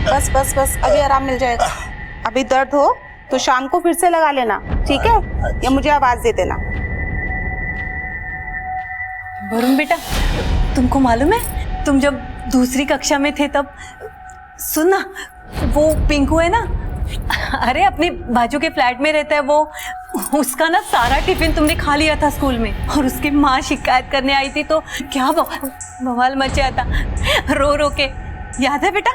बस बस बस अभी आराम मिल जाएगा। अभी दर्द हो तो शाम को फिर से लगा लेना, ठीक है? या मुझे आवाज दे देना। वरुण बेटा, तुमको मालूम है तुम जब दूसरी कक्षा में थे तब, सुन ना, वो पिंकू है ना, अरे अपने बाजू के फ्लैट में रहता है वो, उसका ना सारा टिफिन तुमने खा लिया था स्कूल में और उसकी माँ शिकायत करने आई थी तो क्या बवाल मचा था रो रो के। याद है बेटा?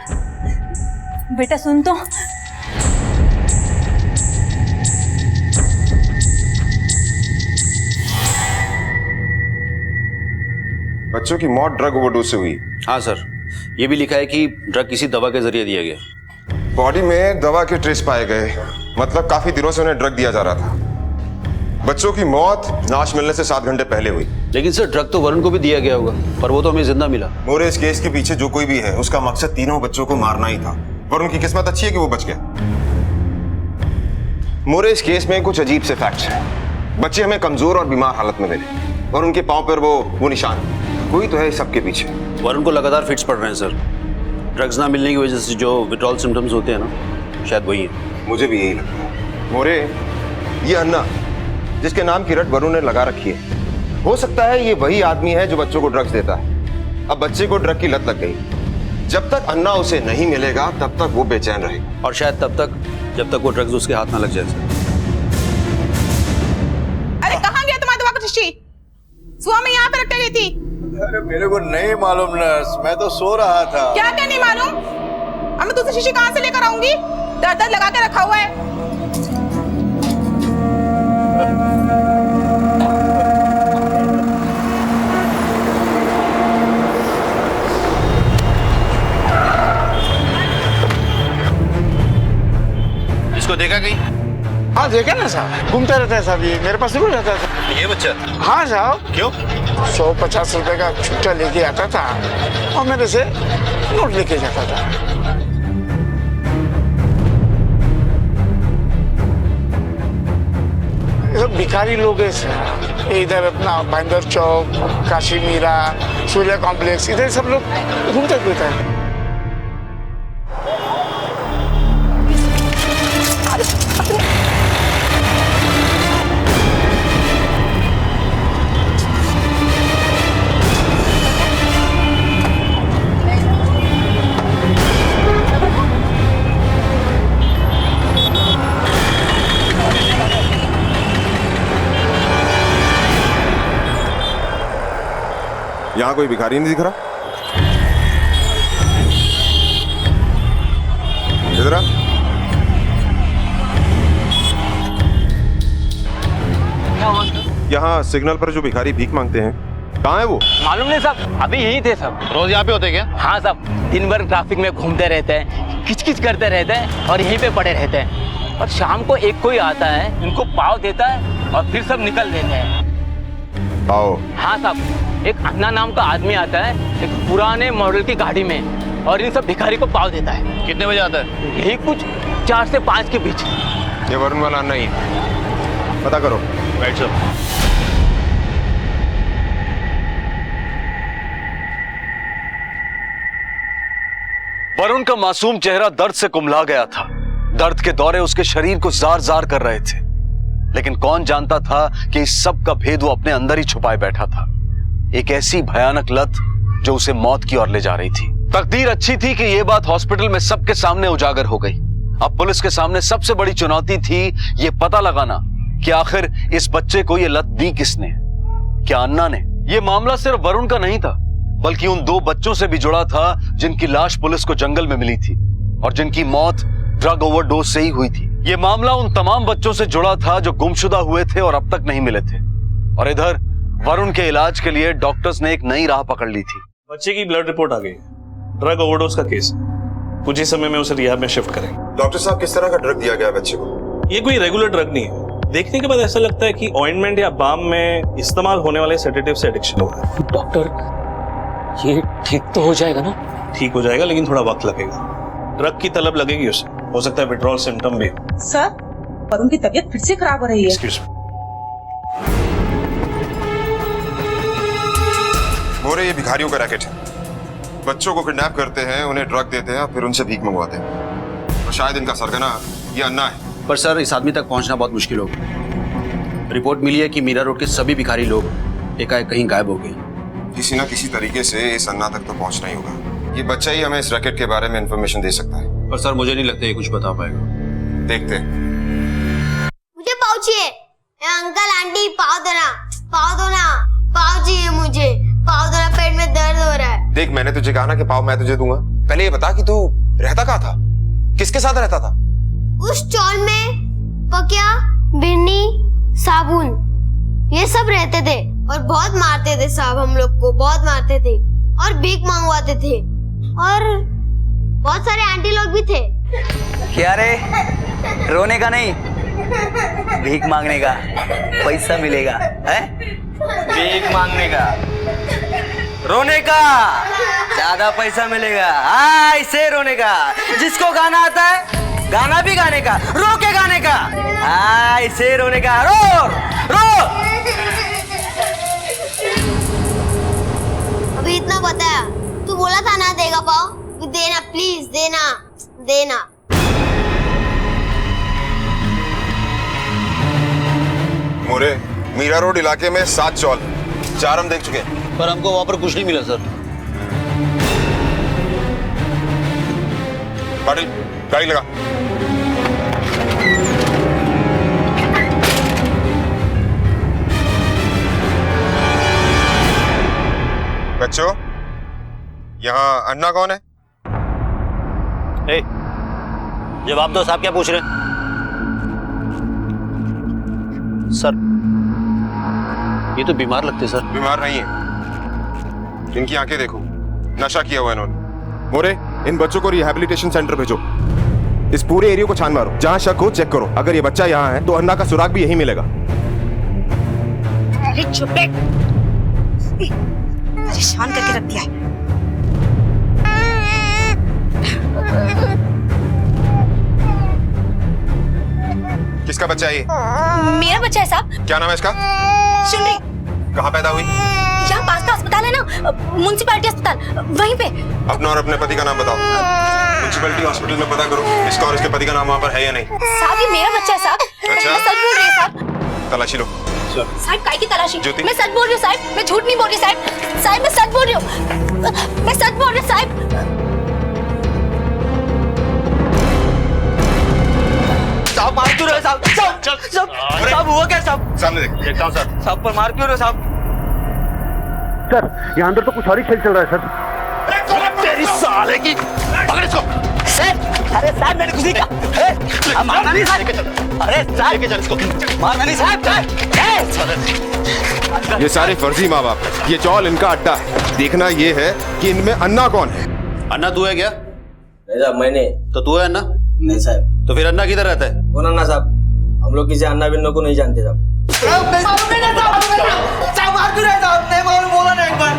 बेटा सुन तो। बच्चों की मौत ड्रग ओवरडोज से हुई। हाँ सर, ये भी लिखा है कि ड्रग किसी दवा के जरिए दिया गया। बॉडी में दवा के ट्रेस पाए गए, मतलब काफी दिनों से उन्हें ड्रग दिया जा रहा था। बच्चों की मौत लाश मिलने से 7 घंटे पहले हुई। लेकिन सर ड्रग तो वरुण को भी दिया गया होगा, पर वो तो हमें जिंदा मिला। मोरे, इस केस के पीछे जो कोई भी है उसका मकसद तीनों बच्चों को मारना ही था। वरुण की किस्मत अच्छी है कि वो बच गया। मोरे, इस केस में कुछ अजीब से फैक्ट्स हैं। बच्चे हमें कमजोर और बीमार हालत में मिले और उनके पांव पर वो निशान। कोई तो है सबके पीछे। वरुण को लगातार फिट्स पड़ रहे हैं सर। ड्रग्स ना मिलने की वजह से जो विड्रॉल सिम्टम्स होते हैं ना, शायद वही है। मुझे भी यही लगता है। मोरे, ये अन्ना जिसके नाम की रट वरुण ने लगा रखी है, हो सकता है ये वही आदमी है जो बच्चों को ड्रग्स देता है। अब बच्चे को ड्रग की लत लग गई। जब तक अन्ना उसे नहीं मिलेगा तब तक वो बेचैन रहेगा, और शायद तब तक जब तक वो ड्रग्स उसके हाथ ना लग जाए सर। अरे कहाँ गया तुम्हारा दवा का शीशी? सुबह में यहाँ पे रख गई थी। अरे मेरे को नहीं मालूम नर्स, मैं तो सो रहा था। क्या क्या नहीं मालूम? अब मैं दूसरी शीशी कहाँ से लेकर आऊंगी? दर्द लगा के रखा हुआ है। इसको देखा कहीं? हाँ देखा ना साहब, घूमता रहता है साहब, ये मेरे पास जरूर रहता था। ये बच्चा? हाँ साहब। क्यों? 150 रुपए का छुट्टा लेके आता था और मेरे से नोट लेके जाता था। ये सब भिखारी लोग हैं सर। इधर अपना बंदर चौक, काशी मीरा, सूर्या कॉम्प्लेक्स, इधर सब लोग घूमते फिरते हैं। यहाँ कोई भिखारी नहीं दिख रहा। इधर आ। यहाँ सिग्नल पर जो भिखारी भीख मांगते हैं, कहाँ है वो? मालूम नहीं साहब, अभी यहीं थे सब। रोज यहाँ पे होते क्या? हाँ साहब, दिन भर ट्रैफिक में घूमते रहते हैं, किचकिच करते रहते हैं और यहीं पे पड़े रहते हैं। और शाम को एक कोई आता है, इनको पाव देता है और फिर सब निकल देते हैं। पाव? हाँ साहब, एक अन्ना नाम का आदमी आता है एक पुराने मॉडल की गाड़ी में और इन सब भिखारी को पाव देता है। कितने बजे आता है? यही कुछ 4 से 5 के बीच। ये वरुण वाला अन्ना ही है, पता करो। Right sir. वरुण का मासूम चेहरा दर्द से कुम्हला गया था। दर्द के दौरे उसके शरीर को जार जार कर रहे थे, लेकिन कौन जानता था कि इस सब का भेद वो अपने अंदर ही छुपाए बैठा था। एक ऐसी भयानक लत जो उसे मौत की ओर ले जा रही थी। तकदीर अच्छी थी कि यह बात हॉस्पिटल में सबके सामने उजागर हो गई। अब पुलिस के सामने सबसे बड़ी चुनौती थी ये पता लगाना कि आखिर इस बच्चे को ये लत दी किसने। क्या अन्ना ने? यह मामला सिर्फ वरुण का नहीं था, बल्कि उन 2 बच्चों से भी जुड़ा था जिनकी लाश पुलिस को जंगल में मिली थी और जिनकी मौत ड्रग ओवरडोज से ही हुई थी। यह मामला उन तमाम बच्चों से जुड़ा था जो गुमशुदा हुए थे और अब तक नहीं मिले थे। और इधर वरुण के इलाज के लिए डॉक्टर्स ने एक नई राह पकड़ ली थी। बच्चे की ब्लड रिपोर्ट आ गई, ड्रग ओवरडोज का केस। कुछ ही समय में उसे रिहाब में शिफ्ट करेंगे। डॉक्टर साहब, किस तरह का ड्रग दिया गया बच्चे को? ये कोई रेगुलर ड्रग नहीं है। देखने के बाद ऐसा लगता है कि ऑइंटमेंट या बाम में इस्तेमाल होने वाले सेडेटिव से एडिक्शन हो रहा है। डॉक्टर, ये ठीक तो हो जाएगा ना? ठीक हो जाएगा, लेकिन थोड़ा वक्त लगेगा। ड्रग की तलब लगेगी उसे, हो सकता है विड्रॉल सिम्टम भी। सर, वरुण की तबीयत फिर से खराब हो रही है। Excuse me. मोरे, ये भिखारियों का रैकेट है। बच्चों को किडनैप करते हैं, उन्हें ड्रग देते हैं, फिर उनसे भीख मंगवाते हैं। और शायद इनका सरगना ये अन्ना है। पर सर, इस आदमी तक पहुंचना बहुत मुश्किल होगा। रिपोर्ट मिली है कि मीरा रोड के सभी भिखारी लोग एकाएक कहीं गायब हो गए। किसी ना किसी तरीके से इस अन्ना तक तो पहुंचना ही होगा। ये बच्चा ही हमें इस रैकेट के बारे में इंफॉर्मेशन दे सकता है। पर सर, मुझे नहीं लगता ये कुछ बता पाएगा। देखते। मुझे पाव चाहिए। अंकल आंटी पाव देना, पाव दो ना, पाव चाहिए मुझे, पाव दो ना, पेट में दर्द हो रहा है। देख, मैंने तुझे कहा ना कि पाव मैं तुझे दूंगा। पहले ये बता कि तू रहता कहाँ था, किसके साथ रहता था? उस स्टॉल में पकिया, बिन्नी, साबुन ये सब रहते थे। और बहुत मारते थे साहब, हम लोग को बहुत मारते थे और भीख मंगवाते थे और बहुत सारे आंटी लोग भी थे। क्या रे, रोने का नहीं, भीख मांगने का, पैसा मिलेगा है? भीख मांगने का, रोने का ज्यादा पैसा मिलेगा। ऐसे रोने का, जिसको गाना आता है गाना भी गाने का, रो के गाने का, ऐसे रोने का, रो रो। अभी इतना बताया, तू बोला था ना देगा पाओ, देना प्लीज, देना देना। मोरे, मीरा रोड इलाके में 7 चौल, 4 हम देख चुके हैं, पर हमको वहां पर कुछ नहीं मिला सर। पाटिल, गाड़ी लगा। बच्चों, यहाँ अन्ना कौन है? ए, जवाब दो साहब, क्या पूछ रहे हैं? सर, ये तो बीमार लगते सर। बीमार नहीं है, इनकी आंखें देखो, नशा किया हुआ इन्होंने। मोरे, इन बच्चों को रिहैबिलिटेशन सेंटर भेजो। इस पूरे एरिया को छान मारो, जहां शक हो चेक करो। अगर ये बच्चा यहाँ है तो अन्ना का सुराग भी यही मिलेगा। अरे चुप बैठ, परेशान करके रख दिया है। किसका बच्चा है ये? मेरा बच्चा है साहब। क्या नाम है इसका? शुनरी। कहाँ पैदा हुई? यहाँ पास का अस्पताल है ना, म्युनिसिपैलिटी अस्पताल, वहीं पे। अपना और अपने पति का नाम बताओ। म्युनिसिपैलिटी हॉस्पिटल में पता करो इसका और इसके पति का नाम वहाँ पर है या नहीं। साहब ये मेरा बच्चा है साहब। अच्छा? मैं सच बोल रही हूँ साहब। तलाशी लो। साहब काय की तलाशी? ज्योति? मैं सच बोल रही हूँ साहब, मैं झूठ नहीं बोल रही साहब। साहब मैं सच बोल रही हूँ, मैं सच बोल रही हूँ साहब। साहब मार क्यों रहे साहब? साहब हुआ क्या साहब? सामने देखता हूँ सर। साहब पर मार क्यों रहे साहब? सर, यहाँ अंदर तो कुछ और ही खेल चल रहा है सर। तेरी साले की, पकड़ इसको। अरे साहब मैंने कुछ नहीं कहा। मारना नहीं साहब। अरे साहब मारना नहीं साहब। ये सारे फर्जी माँ बाप, ये चौल इनका अड्डा है। देखना ये है कि इनमें अन्ना कौन है। अन्ना तू है क्या? नहीं साहब, मैंने। तो तू है अन्ना? नहीं साहब। तो फिर अन्ना किधर रहता है? कौन अन्ना साहब? हम लोग किसी अन्ना बिन्नो को नहीं जानते साहब।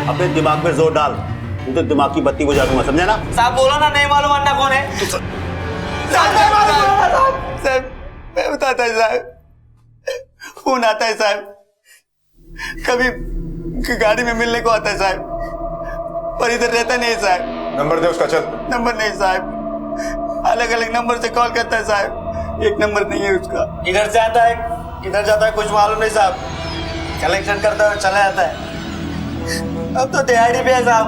अपने दिमाग पे जोर डाल, नहीं तो दिमाग की बत्ती बुझा दूंगा, समझे ना? साहब बोलो ना, नहीं मालूम अन्ना कौन है? साहब मैं बताता है साहब, फोन आता है साहब, कभी गाड़ी में मिलने को आता है साहब, पर इधर रहता नहीं है साहब। नंबर दे उसका, चल। नंबर नहीं साहब, अलग अलग नंबर से कॉल करता है साहब, एक नंबर नहीं है उसका। इधर से आता है, इधर जाता है, कुछ मालूम नहीं साहब, कलेक्शन करता है और चला जाता है। अब तो दिहाड़ी पे है साहब,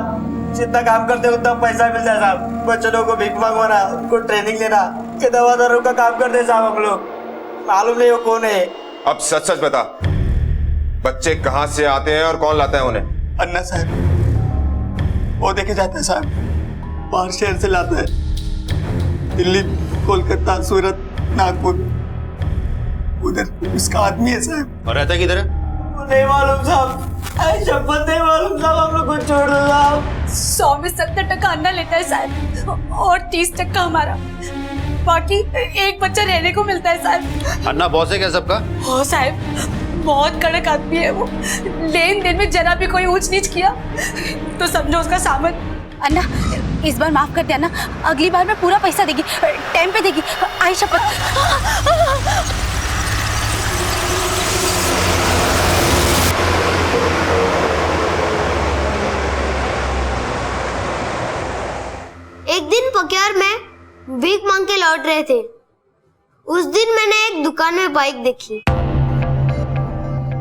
जितना काम करते हैं उतना पैसा मिलता है साहब। बच्चों को भीख मंगवाना, उनको ट्रेनिंग लेना, के दवादारों का काम करते हैं साहब हम लोग। मालूम नहीं वो कौन है। अब सच सच बता, बच्चे कहाँ से आते हैं और कौन लाता है उन्हें? अन्ना साहब वो देखे जाता है साहब, बाहर शहर से लाता है, दिल्ली, कोलकाता, सूरत, नागपुर, उधर उसका आदमी है साहब। और रहता किधर है? नहीं मालूम साहब, शपथ नहीं मालूम साहब, हम लोग को छोड़ दो साहब। 100 में 70% अन्ना लेता है साहब, और 30% हमारा, बाकी एक बच्चा रहने को मिलता है साहब। अन्ना बॉस है क्या सबका? हो साहब, बहुत कड़क आदमी है वो, लेन देन में जरा भी कोई ऊंच नीच किया तो समझो उसका सामन। अन्ना इस बार माफ कर दे अन्ना, अगली बार मैं पूरा पैसा देगी, टाइम पे देगी, आई शपथ। एक दिन पक्यार में भीख मांग के लौट रहे थे। उस दिन मैंने एक दुकान में बाइक देखी।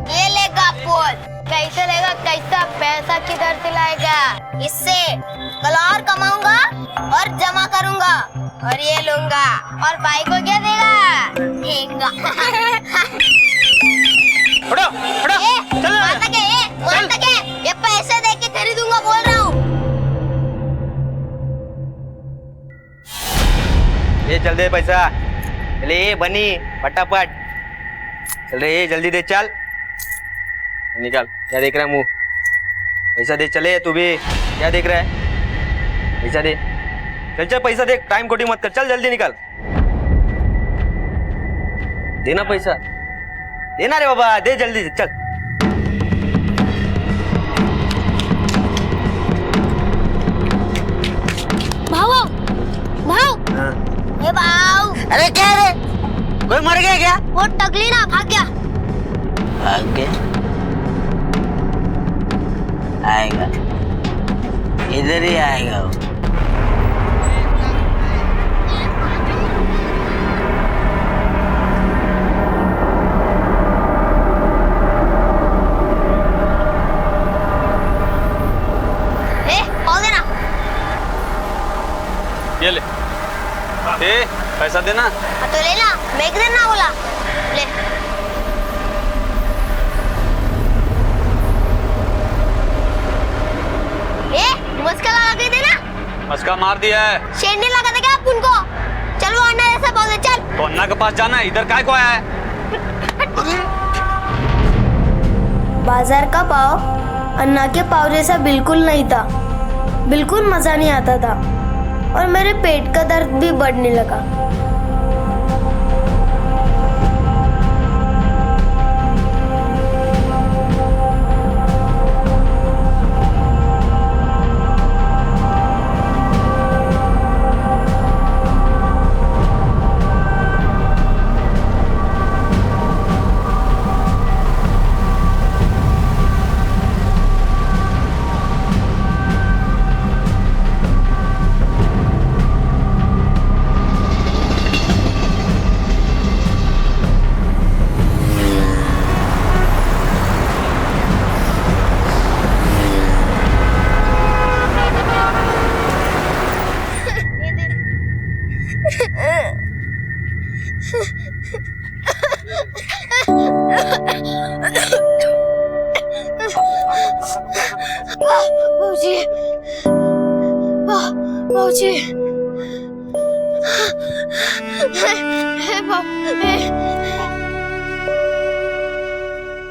ये लेगा पोल, कैसे लेगा, कैसा पैसा किधर से लाएगा? इससे कल और कमाऊंगा और जमा करूंगा और ये लूंगा, और भाई को क्या देगा? देगा। ये पैसे दे के खरीदूंगा बोल रहा हूँ। ये चल दे पैसा, चले बनी फटाफट, चल रे जल्दी दे, चल निकाल। क्या देख रहा है मुंह? पैसा दे, चले तू भी। क्या देख रहा है? पैसा दे, चल चल पैसा दे, टाइम खोटी मत कर, चल जल्दी निकल। देना पैसा, देना रे बाबा, दे जल्दी से, चल। भाऊ भाऊ ए भाऊ, अरे क्या रे, कोई मर गया क्या? वो टकली ना भाग गया। भाग गया? आएगा, इधर ही आएगा वो। ये ले, पैसा देना। तो ले ला, मैं एक दिन ना बोला ले। मस्का लगा के देना। मस्का मार दिया है। शेर नहीं लगा था क्या आप उनको? चल वो अन्ना जैसा बोल दे, चल। तो अन्ना के पास जाना है, इधर काय को आया है? बाजार का पाव अन्ना के पाव जैसा बिल्कुल नहीं था, बिल्कुल मजा नहीं आता था और मेरे पेट का दर्द भी बढ़ने लगा।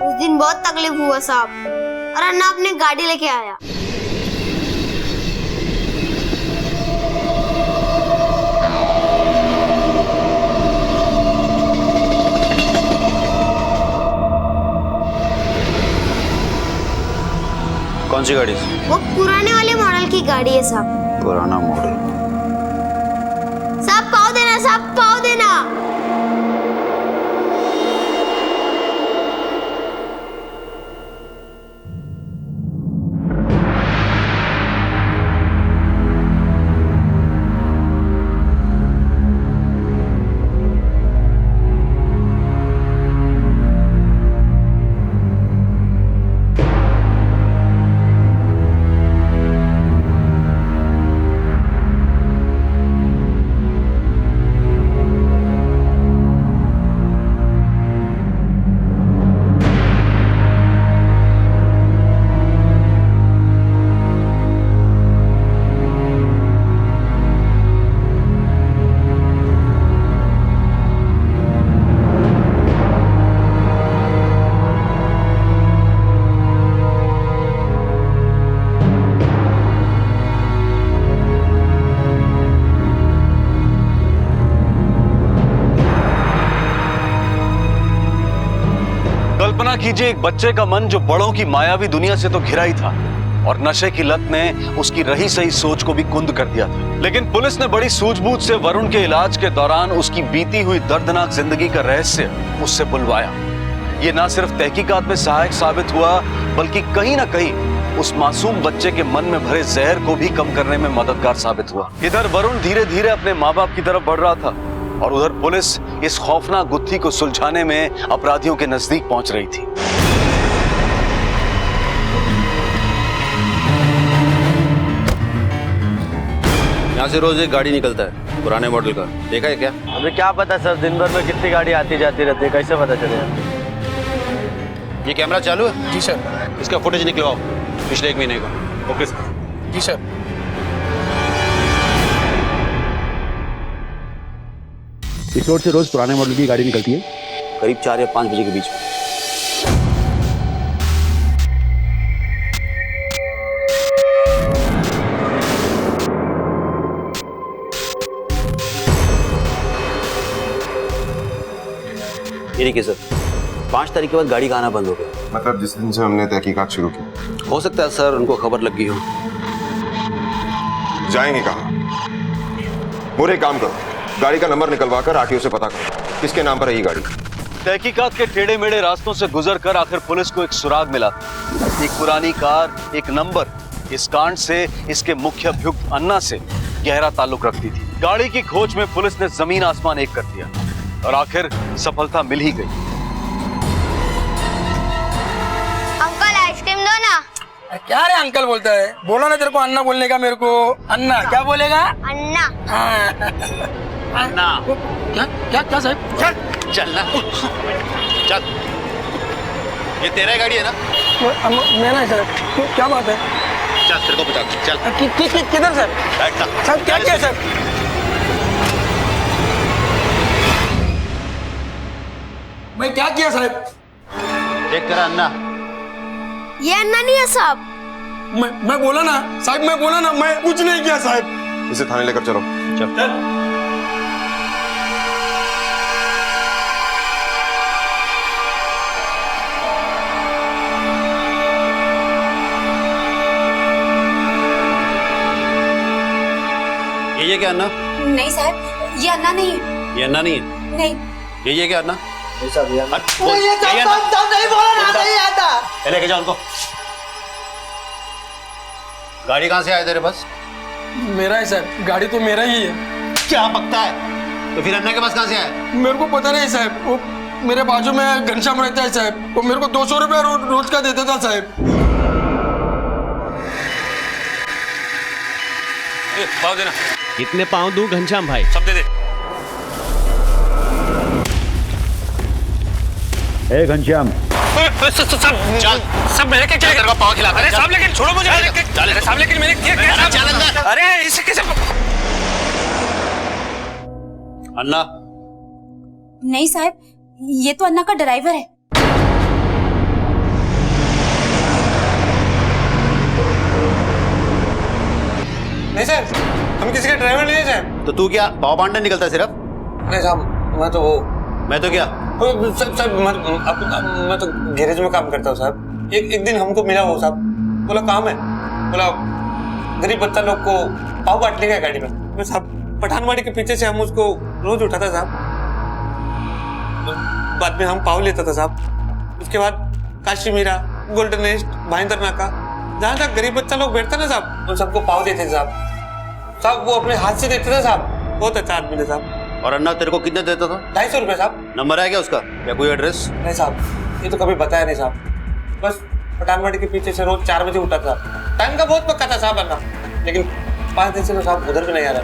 उस दिन बहुत तकलीफ हुआ साहब, और अन्ना अपनी गाड़ी लेके आया। कौन सी गाड़ी? वो पुराने वाले मॉडल की गाड़ी है साहब। पुराना मॉडल? साहब पाव देना, साहब पाव देना। कल्पना कीजिए एक बच्चे का मन जो बड़ों की मायावी दुनिया से तो घिरा ही था और नशे की लत ने उसकी रही सही सोच को भी कुंद कर दिया था। लेकिन पुलिस ने बड़ी सूझबूझ से वरुण के इलाज के दौरान उसकी बीती हुई दर्दनाक जिंदगी का रहस्य उससे बुलवाया। ये ना सिर्फ तहकीकात में सहायक साबित हुआ बल्कि कहीं ना कहीं उस मासूम बच्चे के मन में भरे जहर को भी कम करने में मददगार साबित हुआ। इधर वरुण धीरे धीरे अपने माँ बाप की तरफ बढ़ रहा था और उधर पुलिस इस खौफनाक गुत्थी को सुलझाने में अपराधियों के नजदीक पहुंच रही थी। यहाँ से रोज एक गाड़ी निकलता है पुराने मॉडल का, देखा है क्या? अभी क्या पता सर, दिन भर में कितनी गाड़ी आती जाती रहती है, कैसे पता चलेगा? ये कैमरा चालू है? जी सर। इसका फुटेज निकलवाओ पिछले 1 महीने का। Okay sir. जी सर। इस रोड से रोज पुराने मॉडल की गाड़ी निकलती है करीब 4 या 5 बजे के बीच में। ठीक है सर। 5 तारीख के बाद गाड़ी का आना बंद हो गया। मतलब जिस दिन से हमने तहकीकात शुरू की। हो सकता है सर उनको खबर लग गई हो। जाएंगे कहाँ? मोरे एक काम करो, गाड़ी का नंबर निकलवा कर आरटीओ से पता करो किसके नाम पर है ये गाड़ी। तहकीकात के टेढ़े मेढ़े रास्तों से गुजर कर आखिर पुलिस को एक सुराग मिला। एक पुरानी कार, एक नंबर। इस कांड से इसके मुख्य अभियुक्त अन्ना से गहरा ताल्लुक रखती थी। गाड़ी की खोज में पुलिस ने जमीन आसमान एक कर दिया और आखिर सफलता मिल ही गई। अंकल आइसक्रीम दो ना। क्या रे अंकल बोलता है? बोला ना तेरे को अन्ना बोलने का। मेरे को अन्ना क्या बोलेगा? अन्ना। अन्ना क्या क्या क्या साहब? चल चल ना, चल। ये तेरा ही गाड़ी है ना? मेरा है सर। क्या बात है? चल तेरे को बता, चल। किधर सर? बैठ ना। सर क्या किया सर? मैं क्या किया साहब? देख तेरा अन्ना। ये अन्ना नहीं है साहब। मैं बोला ना साहब, मैं बोला ना, मैं कुछ नहीं किया साहब। इसे थाने लेकर चलो। चल। ये क्या अन्ना? नहीं साहब, ये अन्ना नहीं है। ये अन्ना नहीं है? नहीं। ये क्या अन्ना? नहीं साहब, ये अन्ना नहीं बोला ना, नहीं आता। लेके जाओ उनको। गाड़ी कहाँ से आया तेरे पास? मेरा है सर, गाड़ी तो मेरा ही है। क्या बकता है? तो फिर अन्ना के पास कहाँ से आया? मेरे को पता नहीं साहब, वो मेरे बाजू में घनश्याम रहता है साहब, वो मेरे को 200 रुपया रोज का देता था साहब। पाव देना। कितने पाँव दूं घनश्याम भाई? सब दे दे। ए घनश्याम, चल सब मेरे के क्या तेरे को पाव खिला। अरे साहब लेकिन छोड़ो मुझे। अरे साहब लेकिन मैंने क्या चल अंदर। अरे इसे कैसे? अन्ना? नहीं साहब, ये तो अन्ना का ड्राइवर है। नहीं सर, हम किसी का ड्राइवर नहीं है साहब। तो तू क्या पाव बांटने निकलता है सिर्फ? नहीं साहब, मैं तो क्या साहब मैं तो गैरेज में काम करता हूँ साहब। एक दिन हमको मिला वो साहब, बोला काम है, बोला गरीब बच्चा लोग को पाव बांटने का गाड़ी में। मैं साहब पठानवाड़ी के पीछे से हम उसको रोज उठाता साहब, बाद में हम पाव लेता था साहब। उसके बाद काशी मीरा, गोल्डन नेस्ट, भाईंदर नाका, जहाँ तक गरीब बच्चा लोग बैठता ना साहब, उन सबको पाव देते थे साहब। साहब वो अपने हाथ से देते थे साहब। बहुत अच्छा आदमी था साहब। और अन्ना तेरे को कितना देता था? 250 रुपये साहब। नंबर है क्या उसका या कोई एड्रेस? नहीं साहब, ये तो कभी बताया नहीं साहब। बस पठानवाड़ी के पीछे से रोज 4 बजे उठा था। टाइम का बहुत पक्का था साहब अन्ना, लेकिन 5 दिन से तो साहब उधर भी नहीं आ रहा।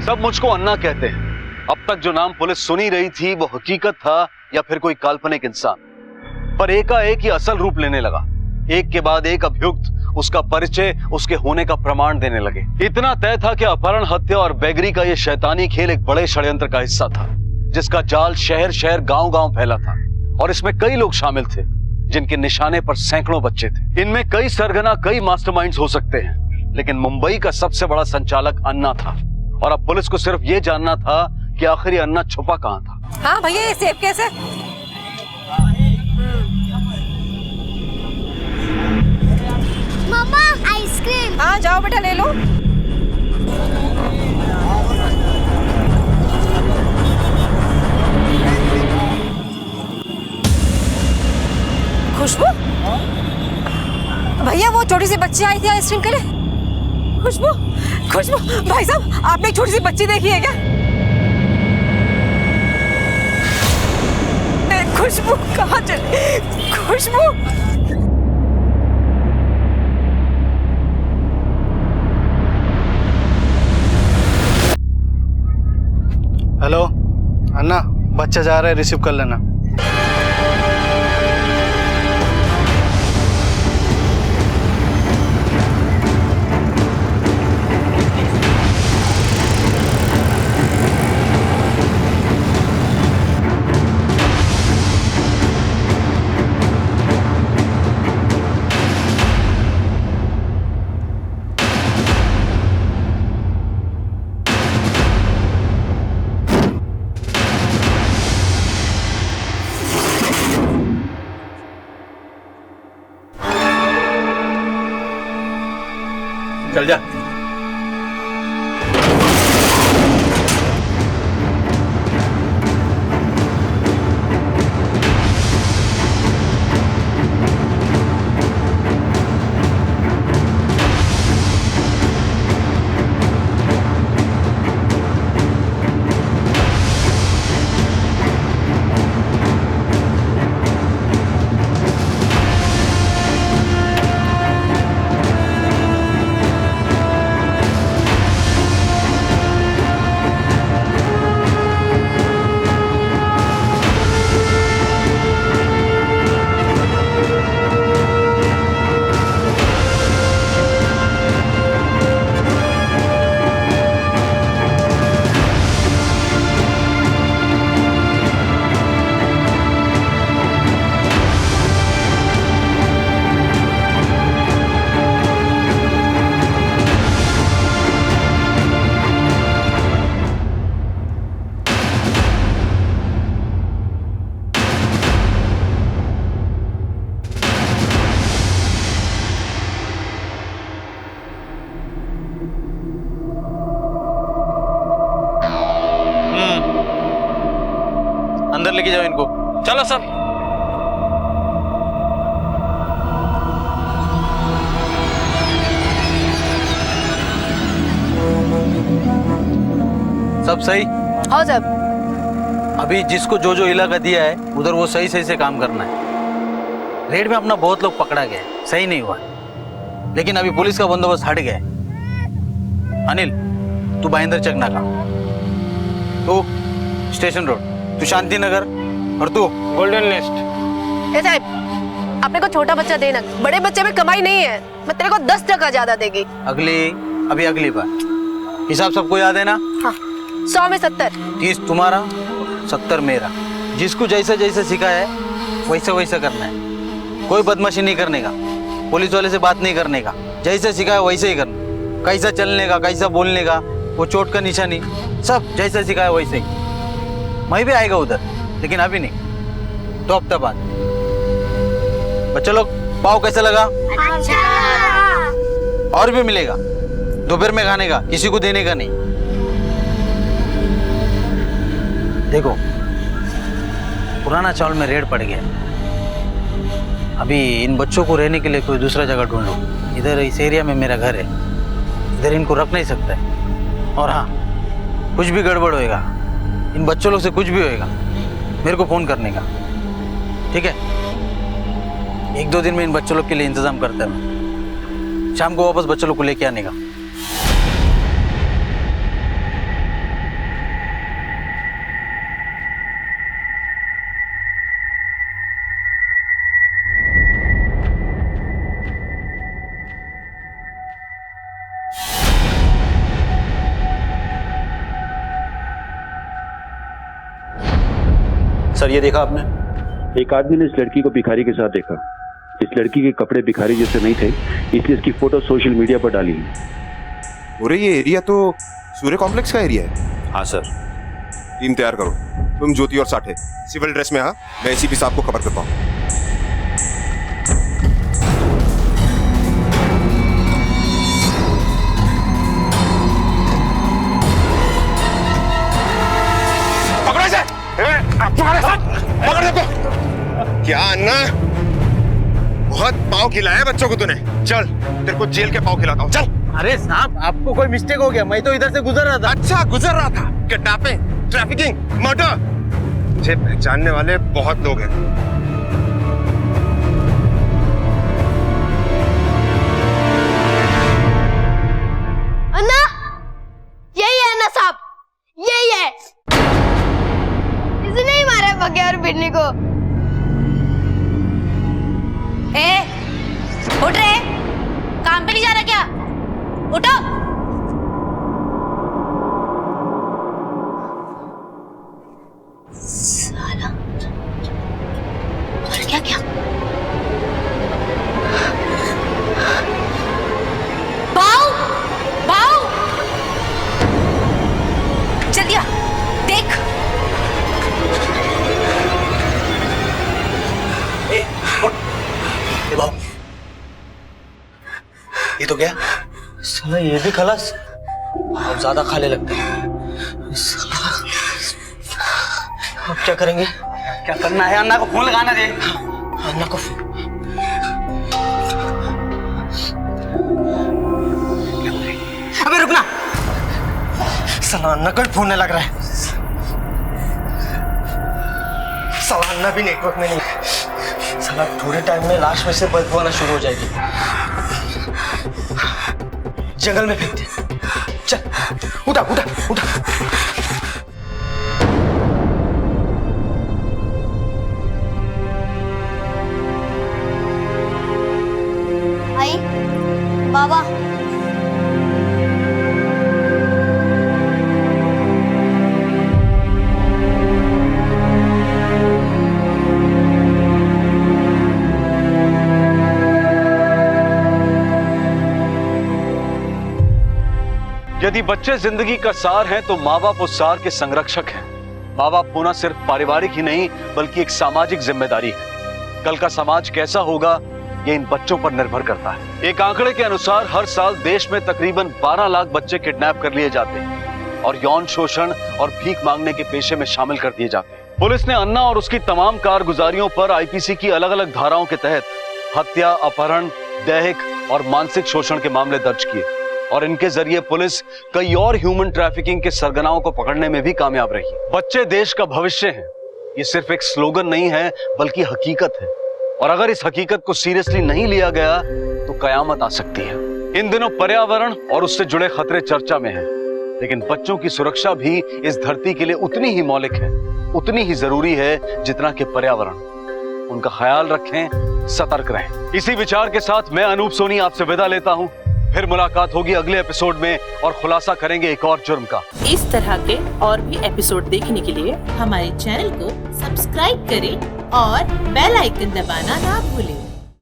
सब मुझको अन्ना कहते हैं। अब तक जो नाम पुलिस सुनी रही थी वो हकीकत था या फिर कोई काल्पनिक इंसान। पर एकाएक ही असल रूप लेने लगा। एक के बाद एक अभियुक्त उसका परिचय, उसके होने का प्रमाण देने लगे। इतना तय था कि अपहरण, हत्या और बेगरी का यह शैतानी खेल एक बड़े षड्यंत्र का हिस्सा था, जिसका जाल शहर शहर गांव गांव फैला था। और इसमें कई लोग शामिल थे जिनके निशाने पर सैकड़ों बच्चे थे। इनमें कई सरगना, कई मास्टरमाइंड्स हो सकते हैं, लेकिन मुंबई का सबसे बड़ा संचालक अन्ना था। और अब पुलिस को सिर्फ ये जानना था कि आखिर अन्ना छुपा कहां था। हाँ भैया, ये सेब कैसे? मम्मा आइसक्रीम। हाँ जाओ बेटा ले लो। खुशबू? भैया वो छोटी सी बच्ची आई थी आइसक्रीम के लिए। खुशबू, खुशबू भाई साहब, आपने एक छोटी सी बच्ची देखी है क्या? खुशबू कहाँ चली? खुशबू हेलो अन्ना, बच्चा जा रहा है, रिसीव कर लेना। चल जा। अंदर लेके जाओ इनको। चलो सब। सब सही? हाँ साहब। अभी जिसको जो जो इलाका दिया है उधर वो सही सही से काम करना है। रेड में अपना बहुत लोग पकड़ा गया, सही नहीं हुआ, लेकिन अभी पुलिस का बंदोबस्त हट गया है। अनिल तू भाईंदर चक नाका, तू स्टेशन रोड, तू शांति नगर और तू गोल्डन नेस्ट। ए साहब अपने को छोटा बच्चा देना, बड़े बच्चे में कमाई नहीं है, मैं तेरे को 10 टका ज्यादा देगी। अगली बार हिसाब सबको याद है ना? हाँ 100 में 70। 30 तुम्हारा 70 मेरा। जिसको जैसा जैसा सिखाया है वैसा वैसा करना है, कोई बदमाशी नहीं करने का, पुलिस वाले से बात नहीं करने का, जैसे सिखाया वैसे ही करना, कैसा चलने का, कैसा बोलने का, वो चोट का निशानी, सब जैसा सिखाया वैसे ही। मैं भी आएगा उधर, लेकिन अभी नहीं, 2 हफ्ता बाद। बच्चे लोग पाव कैसा लगा? अच्छा। और भी मिलेगा, दोपहर में खाने का, किसी को देने का नहीं। देखो पुराना चावल में रेड पड़ गया, अभी इन बच्चों को रहने के लिए कोई दूसरा जगह ढूंढो। इधर इस एरिया में मेरा घर है, इधर इनको रख नहीं सकता है। और हाँ, कुछ भी गड़बड़ होएगा, इन बच्चों लोग से कुछ भी होएगा, मेरे को फोन करने का, ठीक है? 1-2 दिन में इन बच्चों लोग के लिए इंतजाम करता है, शाम को वापस बच्चों लोग को लेके आने का। सर ये देखा आपने? एक आदमी ने इस लड़की को भिखारी के साथ देखा। इस लड़की के कपड़े भिखारी जैसे नहीं थे, इसलिए इसकी फोटो सोशल मीडिया पर डाली है। अरे ये एरिया तो सूर्य कॉम्प्लेक्स का एरिया है। हाँ सर। टीम तैयार करो, तुम ज्योति और साठे सिविल ड्रेस में आ, मैं एसीपी साहब को खबर करता हूँ। तुम्हारे साथ पकड़ दे। क्या अन्ना, बहुत पाव खिलाया बच्चों को तूने। चल तेरे को जेल के पाव खिलाता हूँ, चल। अरे साहब आपको कोई मिस्टेक हो गया, मैं तो इधर से गुजर रहा था। अच्छा गुजर रहा था? किडनैपिंग, ट्रैफिकिंग, मर्डर, मुझे पहचानने वाले बहुत लोग हैं। अन्ना यही है अन्ना साहब, यही है, इसने ही मारा बगैर बिन्नी को। ए उठ रहे, काम पे नहीं जा रहा क्या? उठो। साला और क्या क्या? बाऊ बाऊ जल्दी आ, देख। ये तो क्या? साला ये भी खलास, बहुत ज्यादा खाने लगता है। अब क्या करेंगे? क्या करना है? अन्ना को फोन लगाना दे। अन्ना को फोन। अबे रुकना, साला अन्ना को फोन नहीं लग रहा है। साला अन्ना भी नेटवर्क में नहीं। साला थोड़े टाइम में लाश में से बदबू आना शुरू हो जाएगी। जंगल में फेंकते। चल उठा उठा उठा। आई बाबा, यदि बच्चे जिंदगी का सार हैं तो माँ बाप उस सार के संरक्षक हैं। माँ बाप होना सिर्फ पारिवारिक ही नहीं बल्कि एक सामाजिक जिम्मेदारी है। कल का समाज कैसा होगा ये इन बच्चों पर निर्भर करता है। एक आंकड़े के अनुसार हर साल देश में तकरीबन 12 लाख बच्चे किडनैप कर लिए जाते हैं और यौन शोषण और भीख मांगने के पेशे में शामिल कर दिए जाते हैं। पुलिस ने अन्ना और उसकी तमाम कारगुजारियों पर आईपीसी की अलग अलग धाराओं के तहत हत्या, अपहरण, दैहिक और मानसिक शोषण के मामले दर्ज किए और इनके जरिए पुलिस कई और ह्यूमन ट्रैफिकिंग के सरगनाओं को पकड़ने में भी कामयाब रही। बच्चे देश का भविष्य हैं। ये सिर्फ एक स्लोगन नहीं है बल्कि हकीकत है और अगर इस हकीकत को सीरियसली नहीं लिया गया तो कयामत आ सकती है। इन दिनों पर्यावरण और उससे जुड़े खतरे चर्चा में हैं, लेकिन बच्चों की सुरक्षा भी इस धरती के लिए उतनी ही मौलिक है, उतनी ही जरूरी है जितना कि पर्यावरण। उनका ख्याल रखें, सतर्क रहें। इसी विचार के साथ मैं अनूप सोनी आपसे विदा लेता हूं। फिर मुलाकात होगी अगले एपिसोड में और खुलासा करेंगे एक और जुर्म का। इस तरह के और भी एपिसोड देखने के लिए हमारे चैनल को सब्सक्राइब करें और बेल आइकन दबाना ना भूलें।